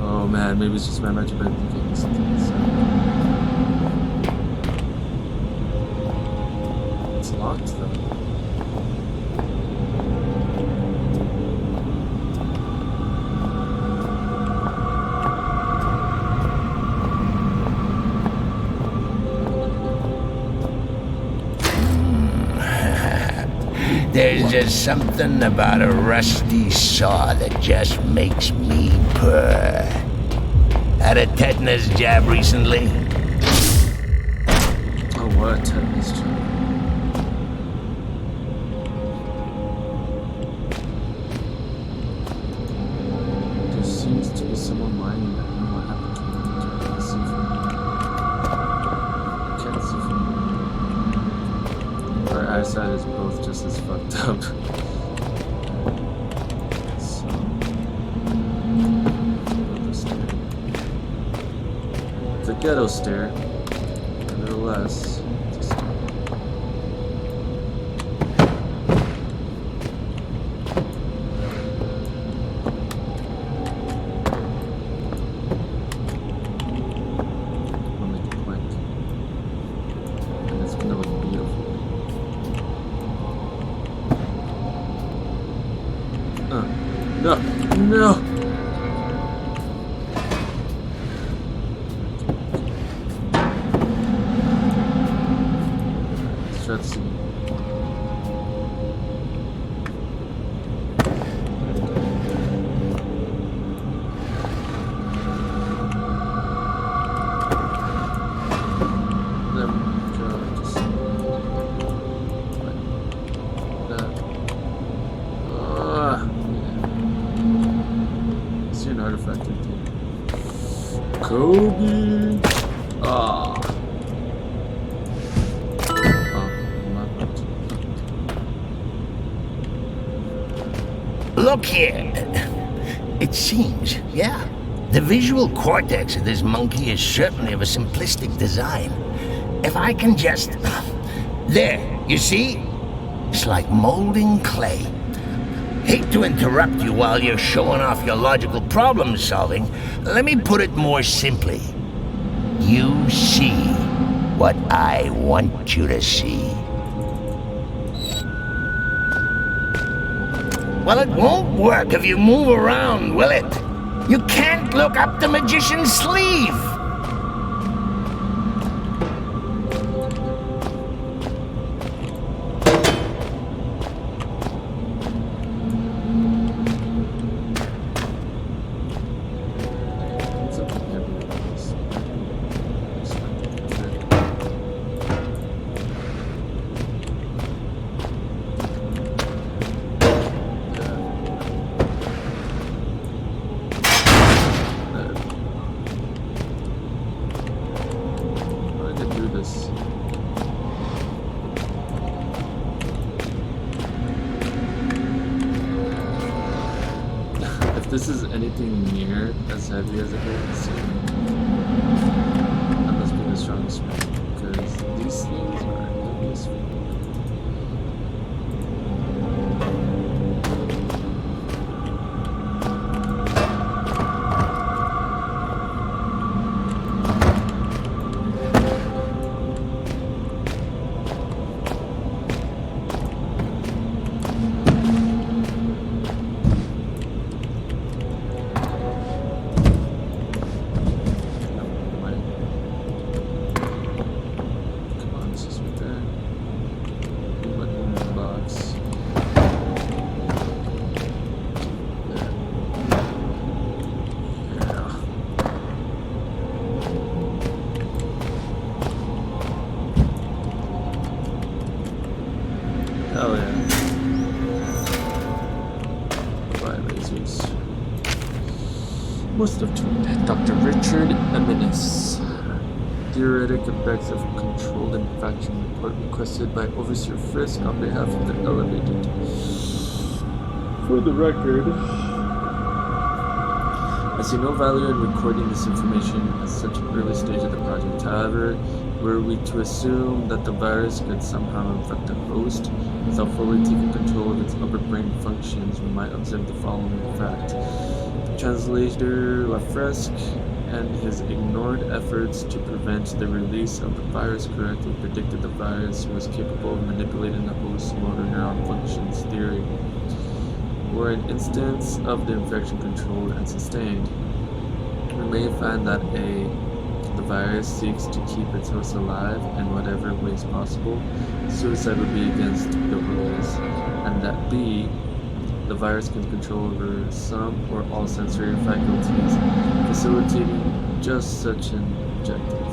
Oh man, maybe it's just my magic bed thinking something inside. It's locked though. There's just something about a rusty saw that just makes me purr. Had a tetanus jab recently? Oh, what a tetanus jab. There seems to be someone lying there. I don't know what happened to him. I can't see from here. Our eyesight is both just as fucked up. So, it's a ghetto stare, nevertheless. It's a stare. No, no. Let's try to see. Let me go just like that. See an artifact right there. Kobe! Ah. Oh, my bad. Look here. It seems, yeah. The visual cortex of this monkey is certainly of a simplistic design. If I can just... There, you see? It's like molding clay. Hate to interrupt you while you're showing off your logical problem solving. Let me put it more simply. You see what I want you to see. Well, it won't work if you move around, will it? You can't look up the magician's sleeve. Something heavy like this. Just like a trick. I could do this. If this is anything near as heavy as it is, that must be the strongest one. Because these things are heavy as fuck. Come on, this is right there. Put one in the box. There. Yeah. Hell yeah. Bye, lasers. Most of Dr. Richard Eminis. Theoretic effects of controlled infection report requested by Overseer Frisk on behalf of the Elevated. For the record, I see no value in recording this information at such an early stage of the project. However, were we to assume that the virus could somehow infect the host without fully taking control of its upper brain functions, we might observe the following fact. Translator Lafresque and his ignored efforts to prevent the release of the virus correctly predicted the virus was capable of manipulating the host's motor neuron functions theory, were an instance of the infection controlled and sustained. We may find that A. The virus seeks to keep its host alive in whatever ways possible. Suicide would be against the rules. And that B. The virus can control over some or all sensory faculties, facilitating just such an objective.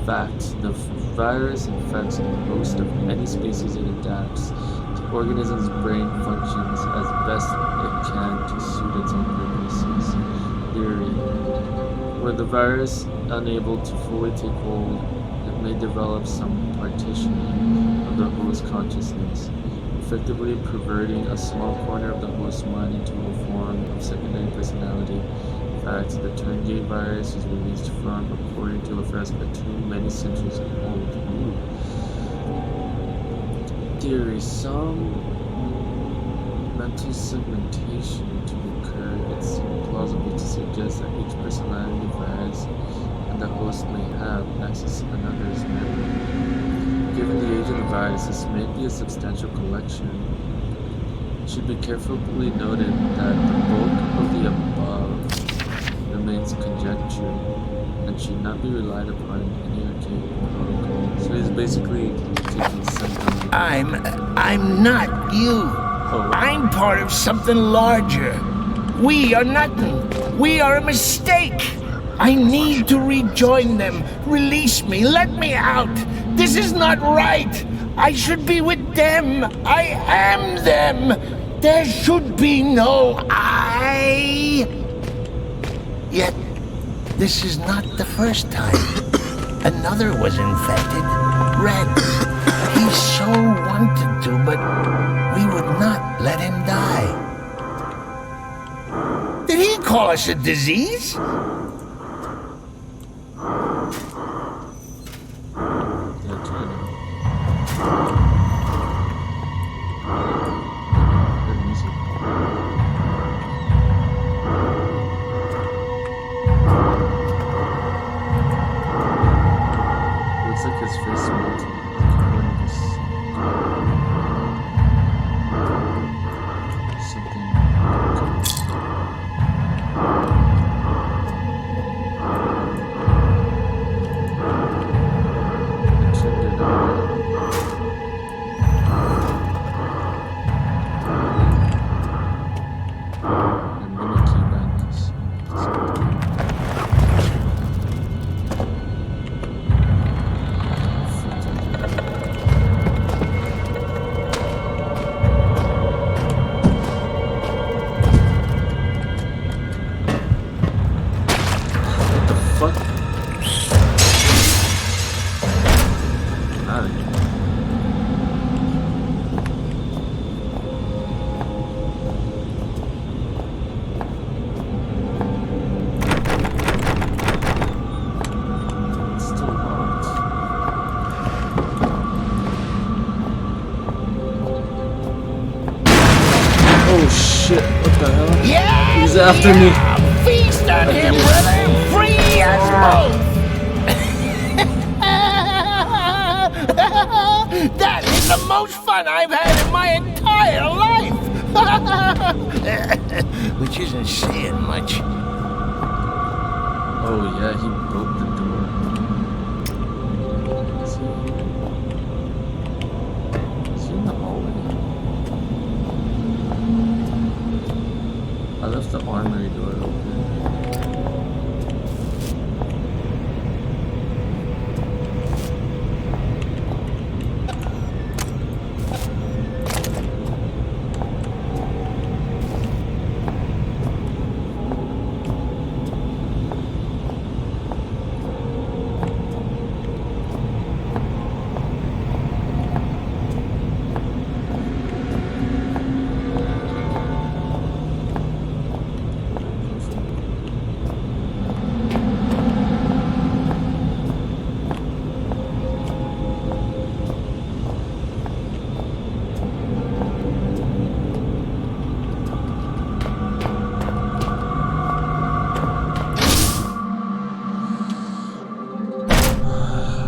Fact, the virus infects the host of any species it adapts. The organism's brain functions as best it can to suit its own purposes. Theory. Were the virus unable to fully take hold, it may develop some partitioning of the host consciousness, effectively perverting a small corner of the host's mind into a form of secondary personality. In fact, the Turngate virus is released from, according to Lafresque, many centuries old. Theory. Some mental segmentation to occur. It seems plausible to suggest that each personality virus and the host may have access to another's memory. Given the age of the virus, this may be a substantial collection. It should be carefully noted that the bulk of the above remains conjecture and should not be relied upon in any archaic protocol. So he's basically taking something. I'm not you. Oh. I'm part of something larger. We are nothing. We are a mistake. I need to rejoin them. Release me. Let me out. This is not right. I should be with them. I am them. There should be no I. Yet, this is not the first time. Another was infected. Red. He so wanted to, but we would not let him die. Did he call us a disease? Looks like his face melted. Something. Oh shit, what the hell? Yeah! He's after me. Feast on him, brother! Free us both! That is the most fun I've had in my entire life! Which isn't saying much. Oh yeah, he broke the door. Is he in the hallway? I left the armory door open.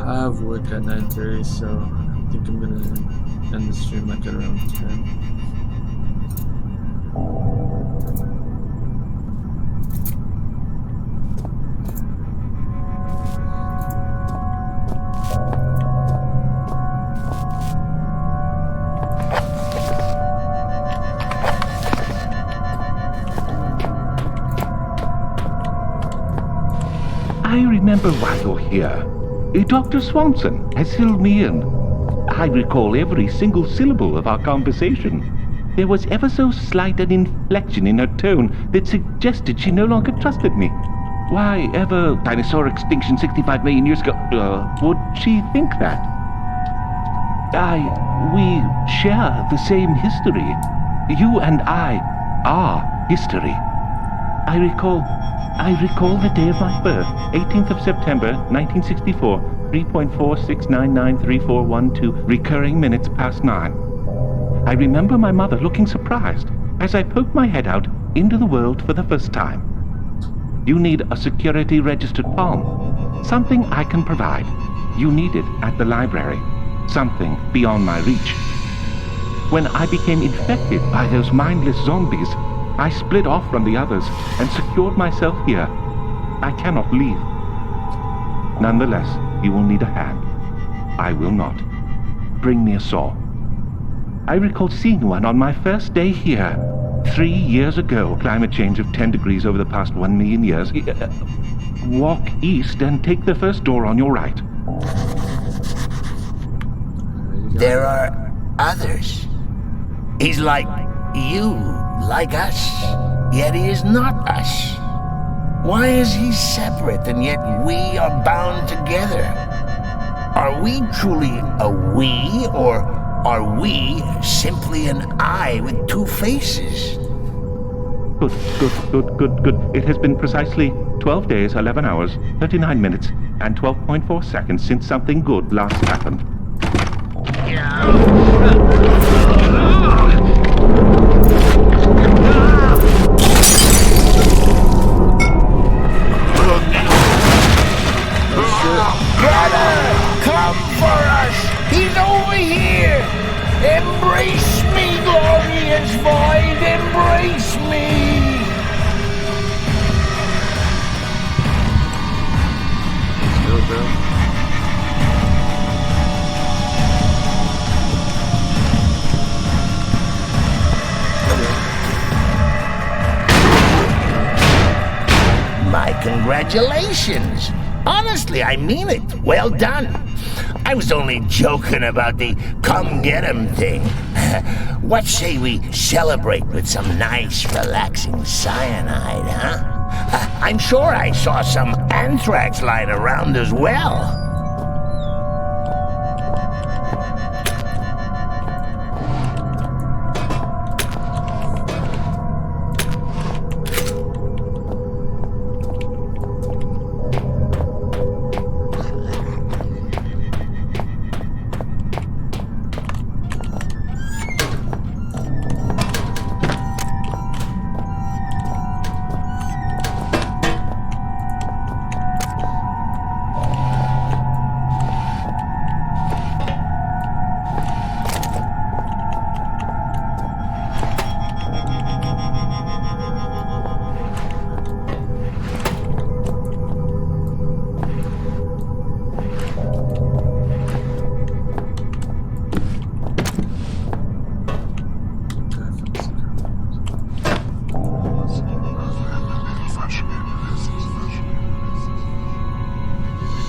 I have work at 9:30, so I think I'm gonna end the stream like at around 10. I remember why you're here. Dr. Swanson has filled me in. I recall every single syllable of our conversation. There was ever so slight an inflection in her tone that suggested she no longer trusted me. Why ever dinosaur extinction 65 million years ago would she think that? We share the same history. You and I are history. I recall the day of my birth, 18th of September, 1964, 3.46993412, recurring minutes past 9. I remember my mother looking surprised as I poked my head out into the world for the first time. You need a security registered palm. Something I can provide. You need it at the library. Something beyond my reach. When I became infected by those mindless zombies, I split off from the others and secured myself here. I cannot leave. Nonetheless, you will need a hand. I will not. Bring me a saw. I recall seeing one on my first day here. 3 years ago. Climate change of 10 degrees over the past 1 million years. Walk east and take the first door on your right. There are others. He's like you, like us, yet he is not us. Why is he separate and yet we are bound together? Are we truly a we, or are we simply an I with two faces? Good. It has been precisely 12 days, 11 hours, 39 minutes, and 12.4 seconds since something good last happened. Brother, come for us! He's over here! Embrace me, glorious void! Embrace me! Still, bro. My congratulations! Honestly, I mean it. Well done. I was only joking about the come get 'em thing. What say we celebrate with some nice, relaxing cyanide, huh? I'm sure I saw some anthrax lying around as well.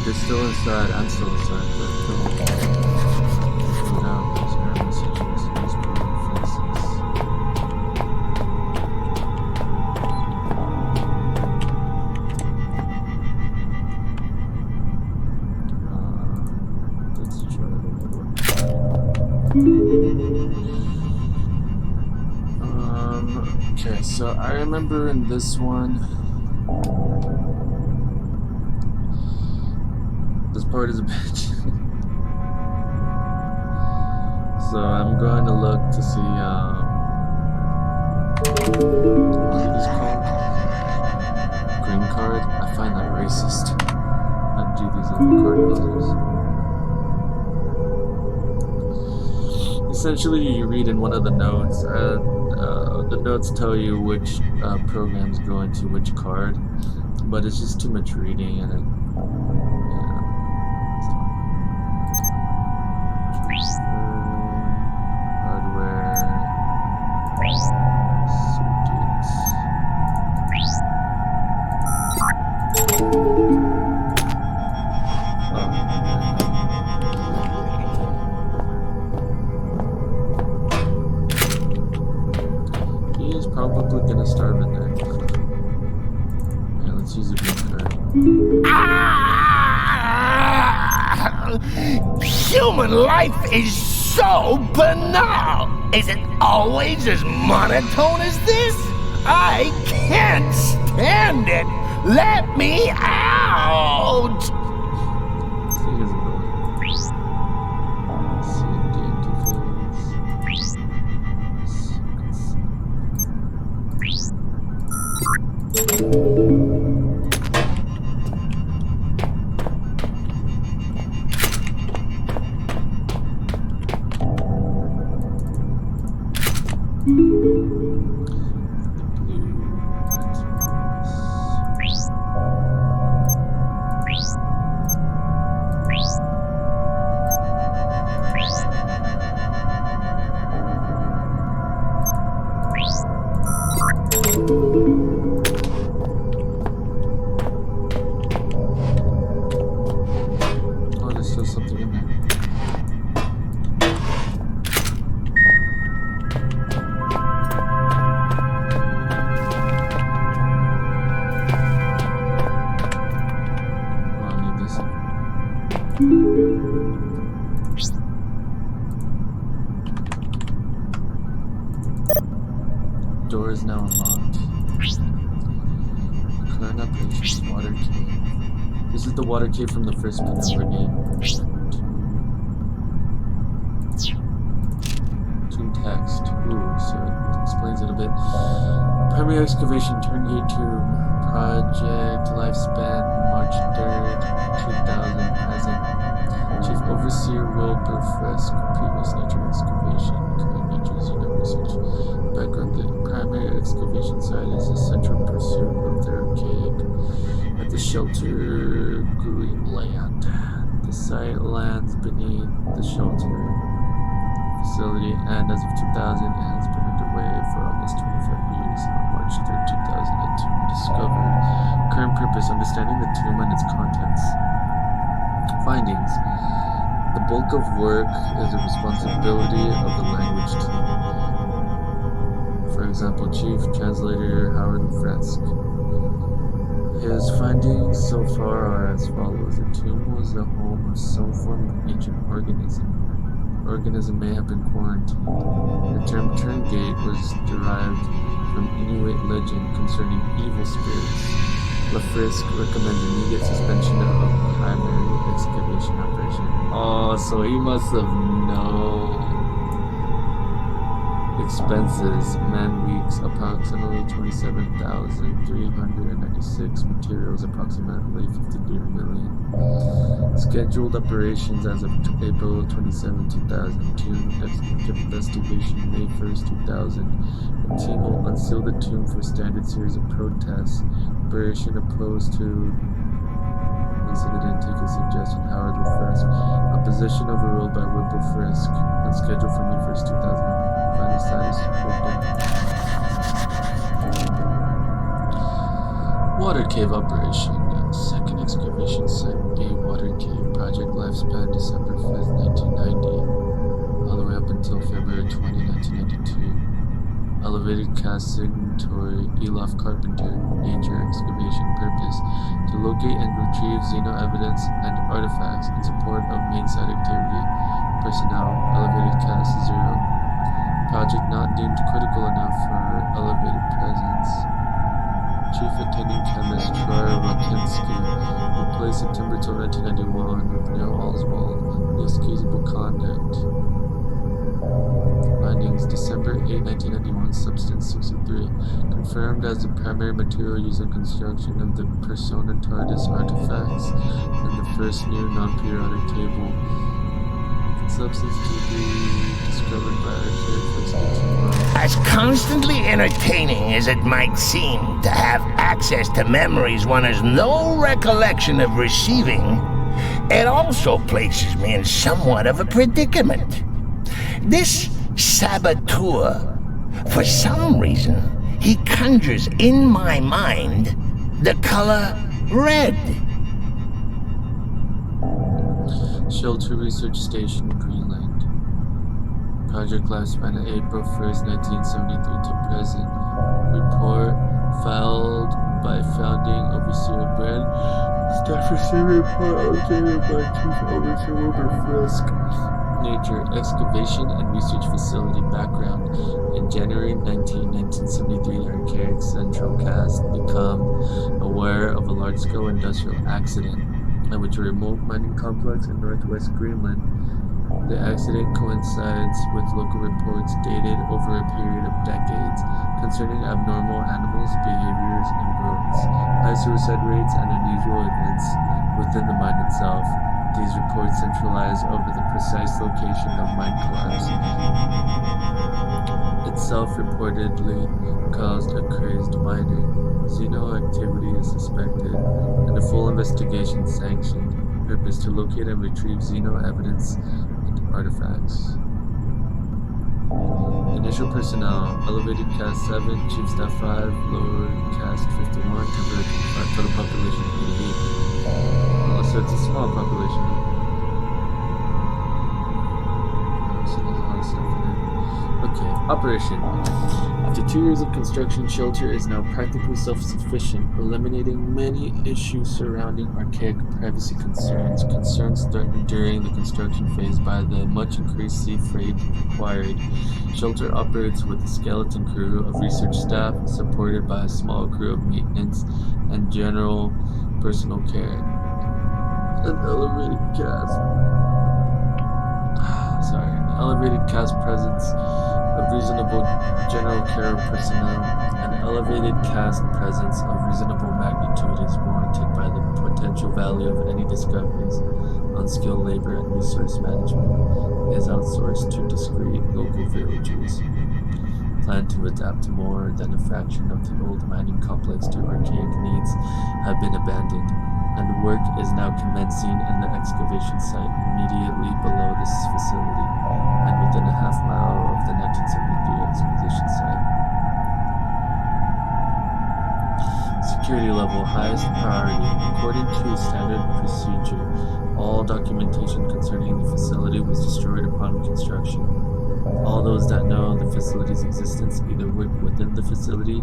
They're still inside. I'm still inside. But don't. Without those error messages, these broken faces. Let's try to okay, so I remember in this one. This part is a bitch. So I'm going to look to see what are these called? Green card? I find that racist. I'd do these other card builders. Essentially you read in one of the notes and the notes tell you which programs go into which card, but it's just too much reading and probably gonna starve in there. Yeah, let's use a green card. Human life is so banal. Is it always as monotone as this? I can't stand it. Let me out. Oh, there's still something in there. Oh, I need this. Door is now unlocked. Current operations, water cave. This is the water cave from the first Penubra game. Tomb text. Ooh, so it explains it a bit. Primary excavation, Turngate Tomb. Project lifespan, March 3rd, 2000, present. Chief Overseer Wilbur Fresk, previous nature excavation, current nature xeno research. Background: the primary excavation site is a central pursuit of the archaic at the shelter Greenland. The site lands beneath the shelter facility, and as of 2000, it has been underway for almost 25 years. On March 3rd, 2000, a tomb discovered. Current purpose: understanding the tomb and its contents. Findings: the bulk of work is the responsibility of the language team. For example, Chief Translator Howard Fresk. His findings so far are as follows. The tomb was the home of some form of ancient organism. The organism may have been quarantined. The term Turngate was derived from Inuit legend concerning evil spirits. LaFrisk recommends immediate suspension of primary excavation operation. Oh, so he must have known. Expenses, man-weeks, approximately 27,396. Materials, approximately 53 million. Scheduled operations as of April 27, 2002. Investigation, May 1st, 2000. A team will unseal the tomb for standard series of protests. Operation opposed to incident take a suggestion, Howard LaFrisk. Opposition overruled by Wilbur Frisk. On schedule for May 1st, 2000. Final status. Water cave operation. Second excavation site, Bay Water Cave. Project lifespan December 5th, 1990. All the way up until February 20, 1992. Elevated cast signatory Elof Carpenter. Nature excavation purpose: to locate and retrieve xeno evidence and artifacts in support of main site activity. Personnel: elevated cast 0. Project not deemed critical enough for elevated presence. Chief attending chemist Troy Rakinsky, replaced September 12, 1991 with Neil Oswald. Inexcusable conduct. Findings: December 8, 1991, substance 63. Confirmed as the primary material used in construction of the Persona TARDIS artifacts and the first new non-periodic table. Substance to be discovered by As constantly entertaining as it might seem to have access to memories one has no recollection of receiving, it also places me in somewhat of a predicament. This saboteur, for some reason, he conjures in my mind the color red. Shelter Research Station, Greenland. Project lifespan April 1st, 1973 to present. Report filed by Founding Overseer Brand. Staff received report updated by Chief Overseer Wilbur Frisk. Nature, excavation and research facility. Background: in January 1973, the archaic Central Cast become aware of a large-scale industrial accident at which a remote mining complex in northwest Greenland. The accident coincides with local reports dated over a period of decades concerning abnormal animals' behaviors and growths, high suicide rates, and unusual events within the mine itself. These reports centralize over the precise location of mine collapse. Its self-reportedly caused a crazed miner. Xeno activity is suspected, and a full investigation sanctioned. Purpose to locate and retrieve Xeno evidence and artifacts. Initial personnel: Elevated Cast 7, Chief Staff 5, Lower Cast 51, Temporary 25, total population 88. Oh, so it's a small population. So there's a lot of stuff in it. Okay, operation. After 2 years of construction, Shelter is now practically self-sufficient, eliminating many issues surrounding archaic privacy concerns threatened during the construction phase by the much increased sea freight required. Shelter operates with a skeleton crew of research staff, supported by a small crew of maintenance and general personal care. An elevated cast presence of reasonable general care personnel. An elevated cast presence of reasonable magnitude is warranted by the potential value of any discoveries. Unskilled labor and resource management is outsourced to discreet local villagers. Plan to adapt to more than a fraction of the old mining complex to archaic needs have been abandoned, and work is now commencing in the excavation site immediately below this facility and within a half-mile of the 1973 exposition site. Security level: highest priority. According to standard procedure, all documentation concerning the facility was destroyed upon construction. All those that know the facility's existence either work within the facility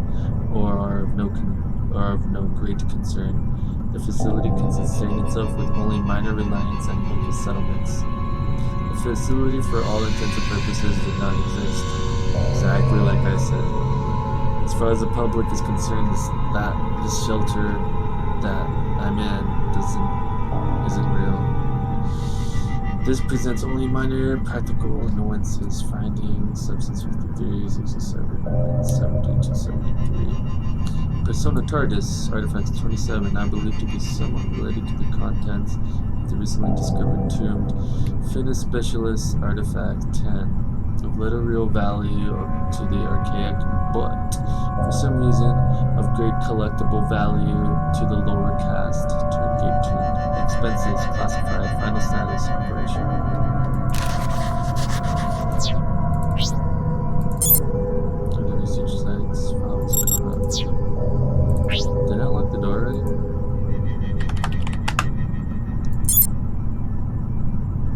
or are of no great concern. The facility can sustain itself with only minor reliance on local settlements. The facility, for all intents and purposes, did not exist. Exactly like I said. As far as the public is concerned, this shelter that I'm in isn't real. This presents only minor practical annoyances. Finding substance 53, 67, and 70 to 73. Persona TARDIS, artifacts 27, now believed to be somewhat related to the contents of the recently discovered tomb. Finis Specialist, artifact 10. Of little real value to the archaic, but for some reason of great collectible value to the lower caste. Turngate tuned. Expenses classified. Final status operation. Under research sites, files corrupt. Did I lock the door already?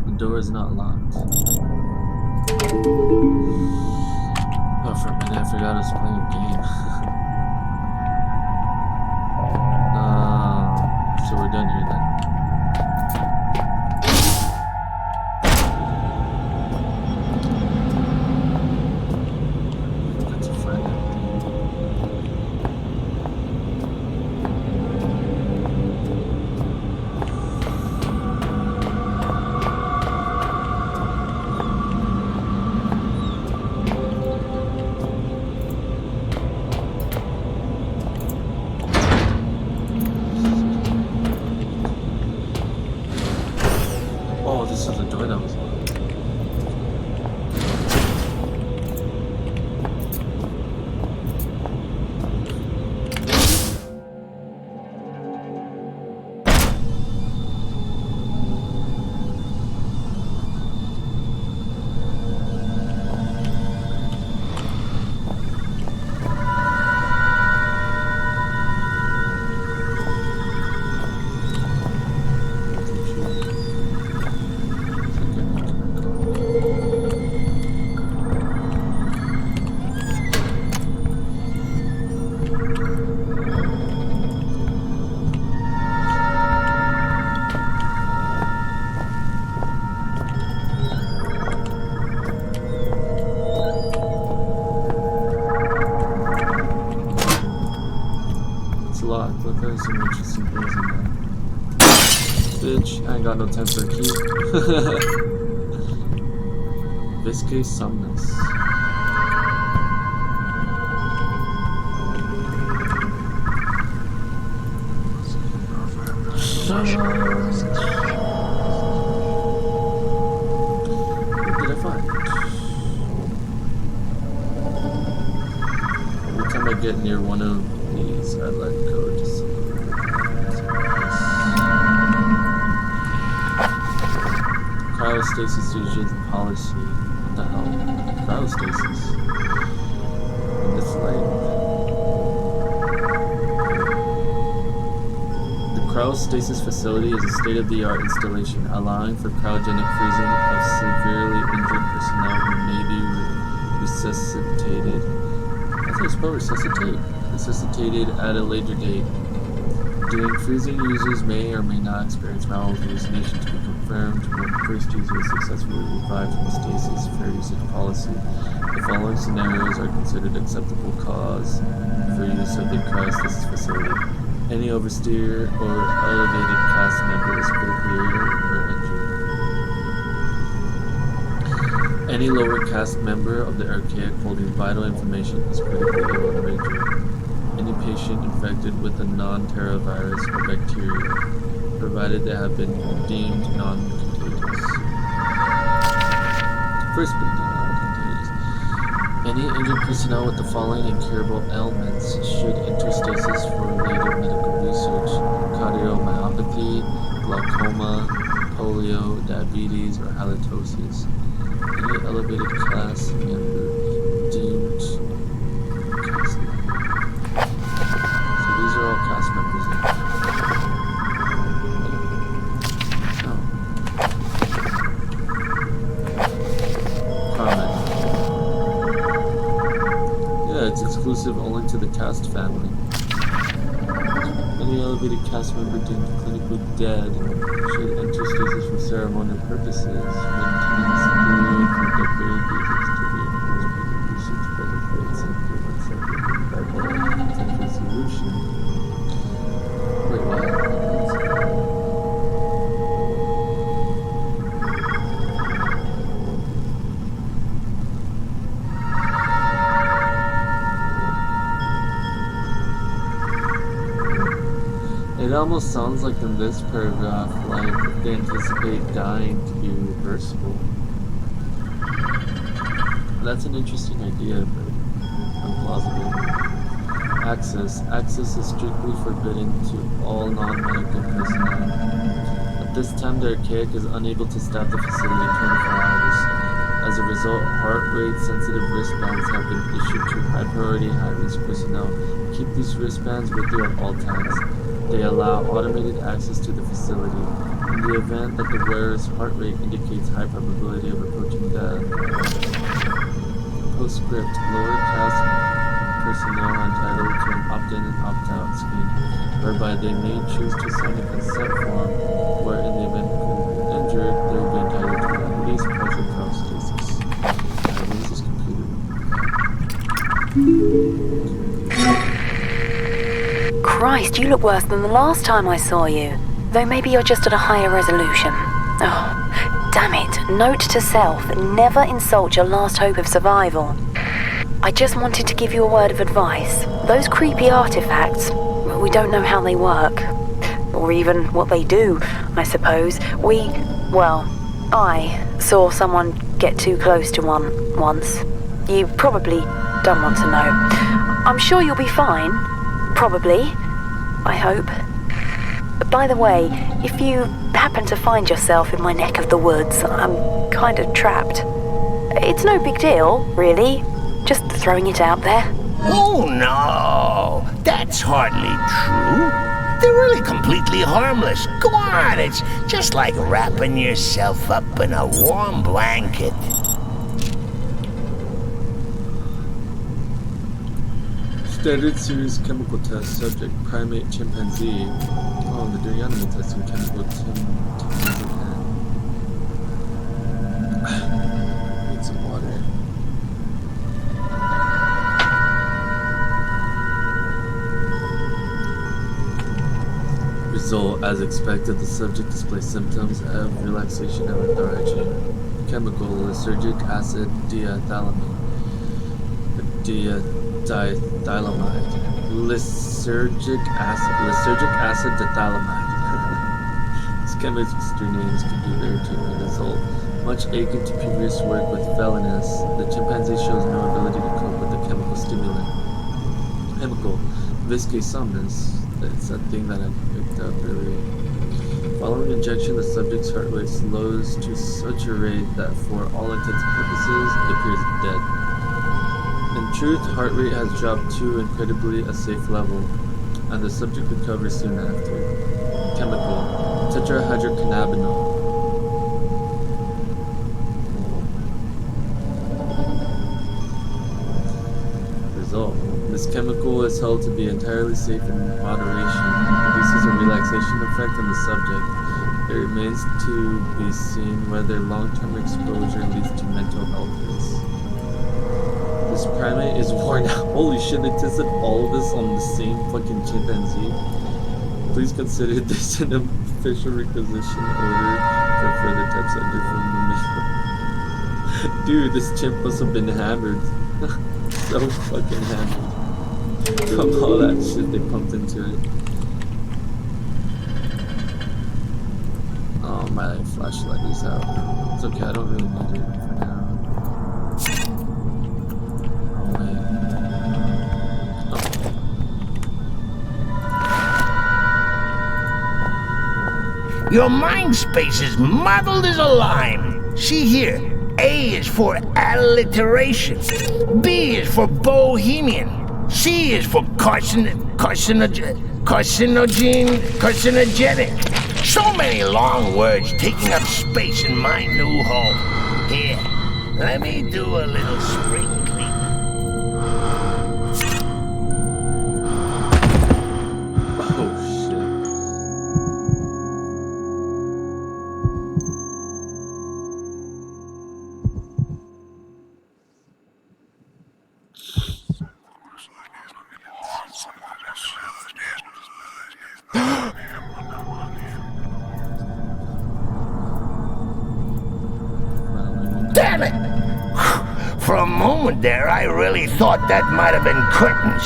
The door is not locked. Oh, for a minute I forgot I was playing a game. So we're done here then. Got to find that this is the door that was locked. Locked. Look, there's some interesting things in there. Bitch, I ain't got no time for a key. Viscay Somnus. What did I find? get near one of these, I let go to see. Cryostasis agent policy. What the hell? Cryostasis. In this light. The cryostasis facility is a state-of-the-art installation allowing for cryogenic freezing of severely injured personnel who may be resuscitated. I think it's spelled resuscitate. Resuscitated at a later date. During freezing, users may or may not experience mild hallucination to be confirmed when the first user is successfully revived from stasis. Fair usage policy. The following scenarios are considered acceptable cause for use of the cryostasis facility. Any oversteer or elevated cast member is critically ill or injured. Any lower caste member of the archaic holding vital information is critically ill or injured. Any patient infected with a non-Terra virus or bacteria, provided they have been deemed non-contagious. First been deemed non-contagious. Any injured personnel with the following incurable ailments should enter stasis for later medical research: cardiomyopathy, glaucoma, polio, diabetes, or halitosis. Any elevated class member deemed cast member. So these are all cast members. Oh. Comment. Yeah, it's exclusive only to the cast family. Any elevated cast member deemed clinically dead should enter stasis for ceremonial purposes. Maintenance period for decorated users to reinforce research benefits and prevent subject by potential solution. Wait, what? It almost sounds like in this paragraph, like they anticipate dying to be reversible. That's an interesting idea, but unplausible. Access. Access is strictly forbidden to all non-medical personnel. At this time, the archaic is unable to staff the facility 24 hours. As a result, heart rate-sensitive wristbands have been issued to high-priority, high-risk personnel. Keep these wristbands with you at all times. They allow automated access to the facility. In the event that the wearer's heart rate indicates high probability of approaching death. Postscript. Lower caste personnel are entitled to an opt-in and opt-out scheme, whereby they may choose to sign a consent form where in the event of injured, they will be entitled to at least partial cryostasis. I lose this computer. Christ, you look worse than the last time I saw you. Though maybe you're just at a higher resolution. Oh, damn it. Note to self, never insult your last hope of survival. I just wanted to give you a word of advice. Those creepy artifacts, we don't know how they work. Or even what they do, I suppose. I saw someone get too close to one once. You probably don't want to know. I'm sure you'll be fine. Probably. I hope. By the way, if you happen to find yourself in my neck of the woods, I'm kind of trapped. It's no big deal, really. Just throwing it out there. Oh no, that's hardly true. They're really completely harmless. Go on, it's just like wrapping yourself up in a warm blanket. Standard series chemical test subject primate chimpanzee. Oh, they're doing animal testing. Chemical chimpanzee. Need some water. Result: as expected, the subject displays symptoms of relaxation and lethargy. Chemical: lysergic acid diethylamide. Diethylamide. Lysergic acid diethylamide. These chemistry names can be very tricky. Result: much akin to previous work with felonies, the chimpanzee shows no ability to cope with the chemical stimulant. chemical, viscosumus. That's that thing that I picked up earlier. Following injection, the subject's heart rate slows to such a rate that for all intents and purposes, it appears dead. In truth, heart rate has dropped to incredibly a safe level, and the subject recovers soon after. Chemical, tetrahydrocannabinol. Result. This chemical is held to be entirely safe in moderation. It produces a relaxation effect on the subject. It remains to be seen whether long-term exposure leads to mental health risks. This primate is worn out. Holy shit, they tested all of this on the same fucking chimpanzee. Please consider this an official requisition order for further types under from the Dude, this chimp must have been hammered. So fucking hammered. From all that shit they pumped into it. Oh, my flashlight is out. It's okay, I don't really need it for now. Your mind space is muddled as a lime. See here, A is for alliteration, B is for bohemian, C is for carcinogenic. So many long words taking up space in my new home. Here, let me do a little spring clean. Damn it! For a moment there, I really thought that might have been curtains.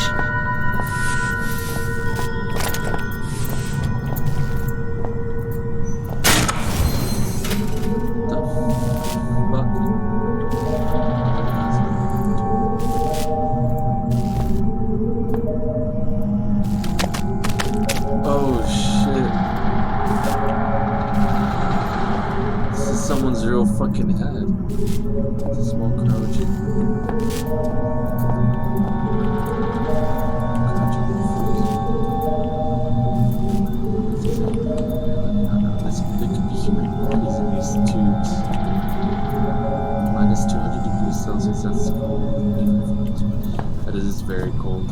Oh shit. This is someone's real fucking head. It's a small crouching. There could be human bodies in these tubes. Minus 200 degrees Celsius, that's cold. That is very cold.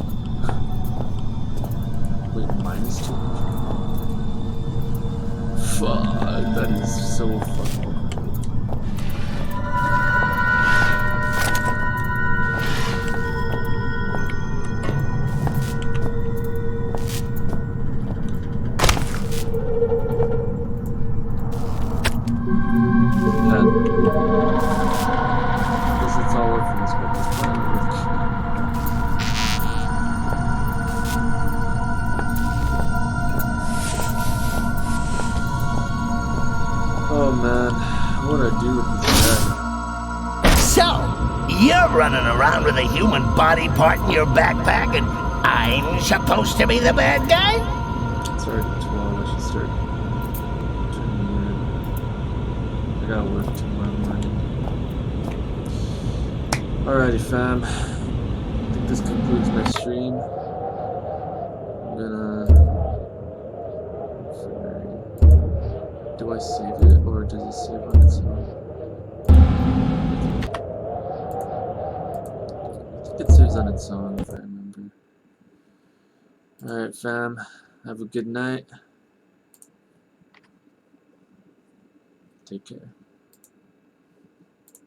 Wait, minus 200? Fuck, that is so fucking cold. It's all over this one. This planet. Oh man, what do I do with this guy? So, you're running around with a human body part in your backpack and I'm supposed to be the bad guy? It's already 12, I should start turning in. I gotta work tomorrow morning. Alrighty fam, I think this concludes my stream. I'm gonna... Do I save it or does it save on its own? I think it saves on its own if I remember. Alright fam, have a good night. Take care.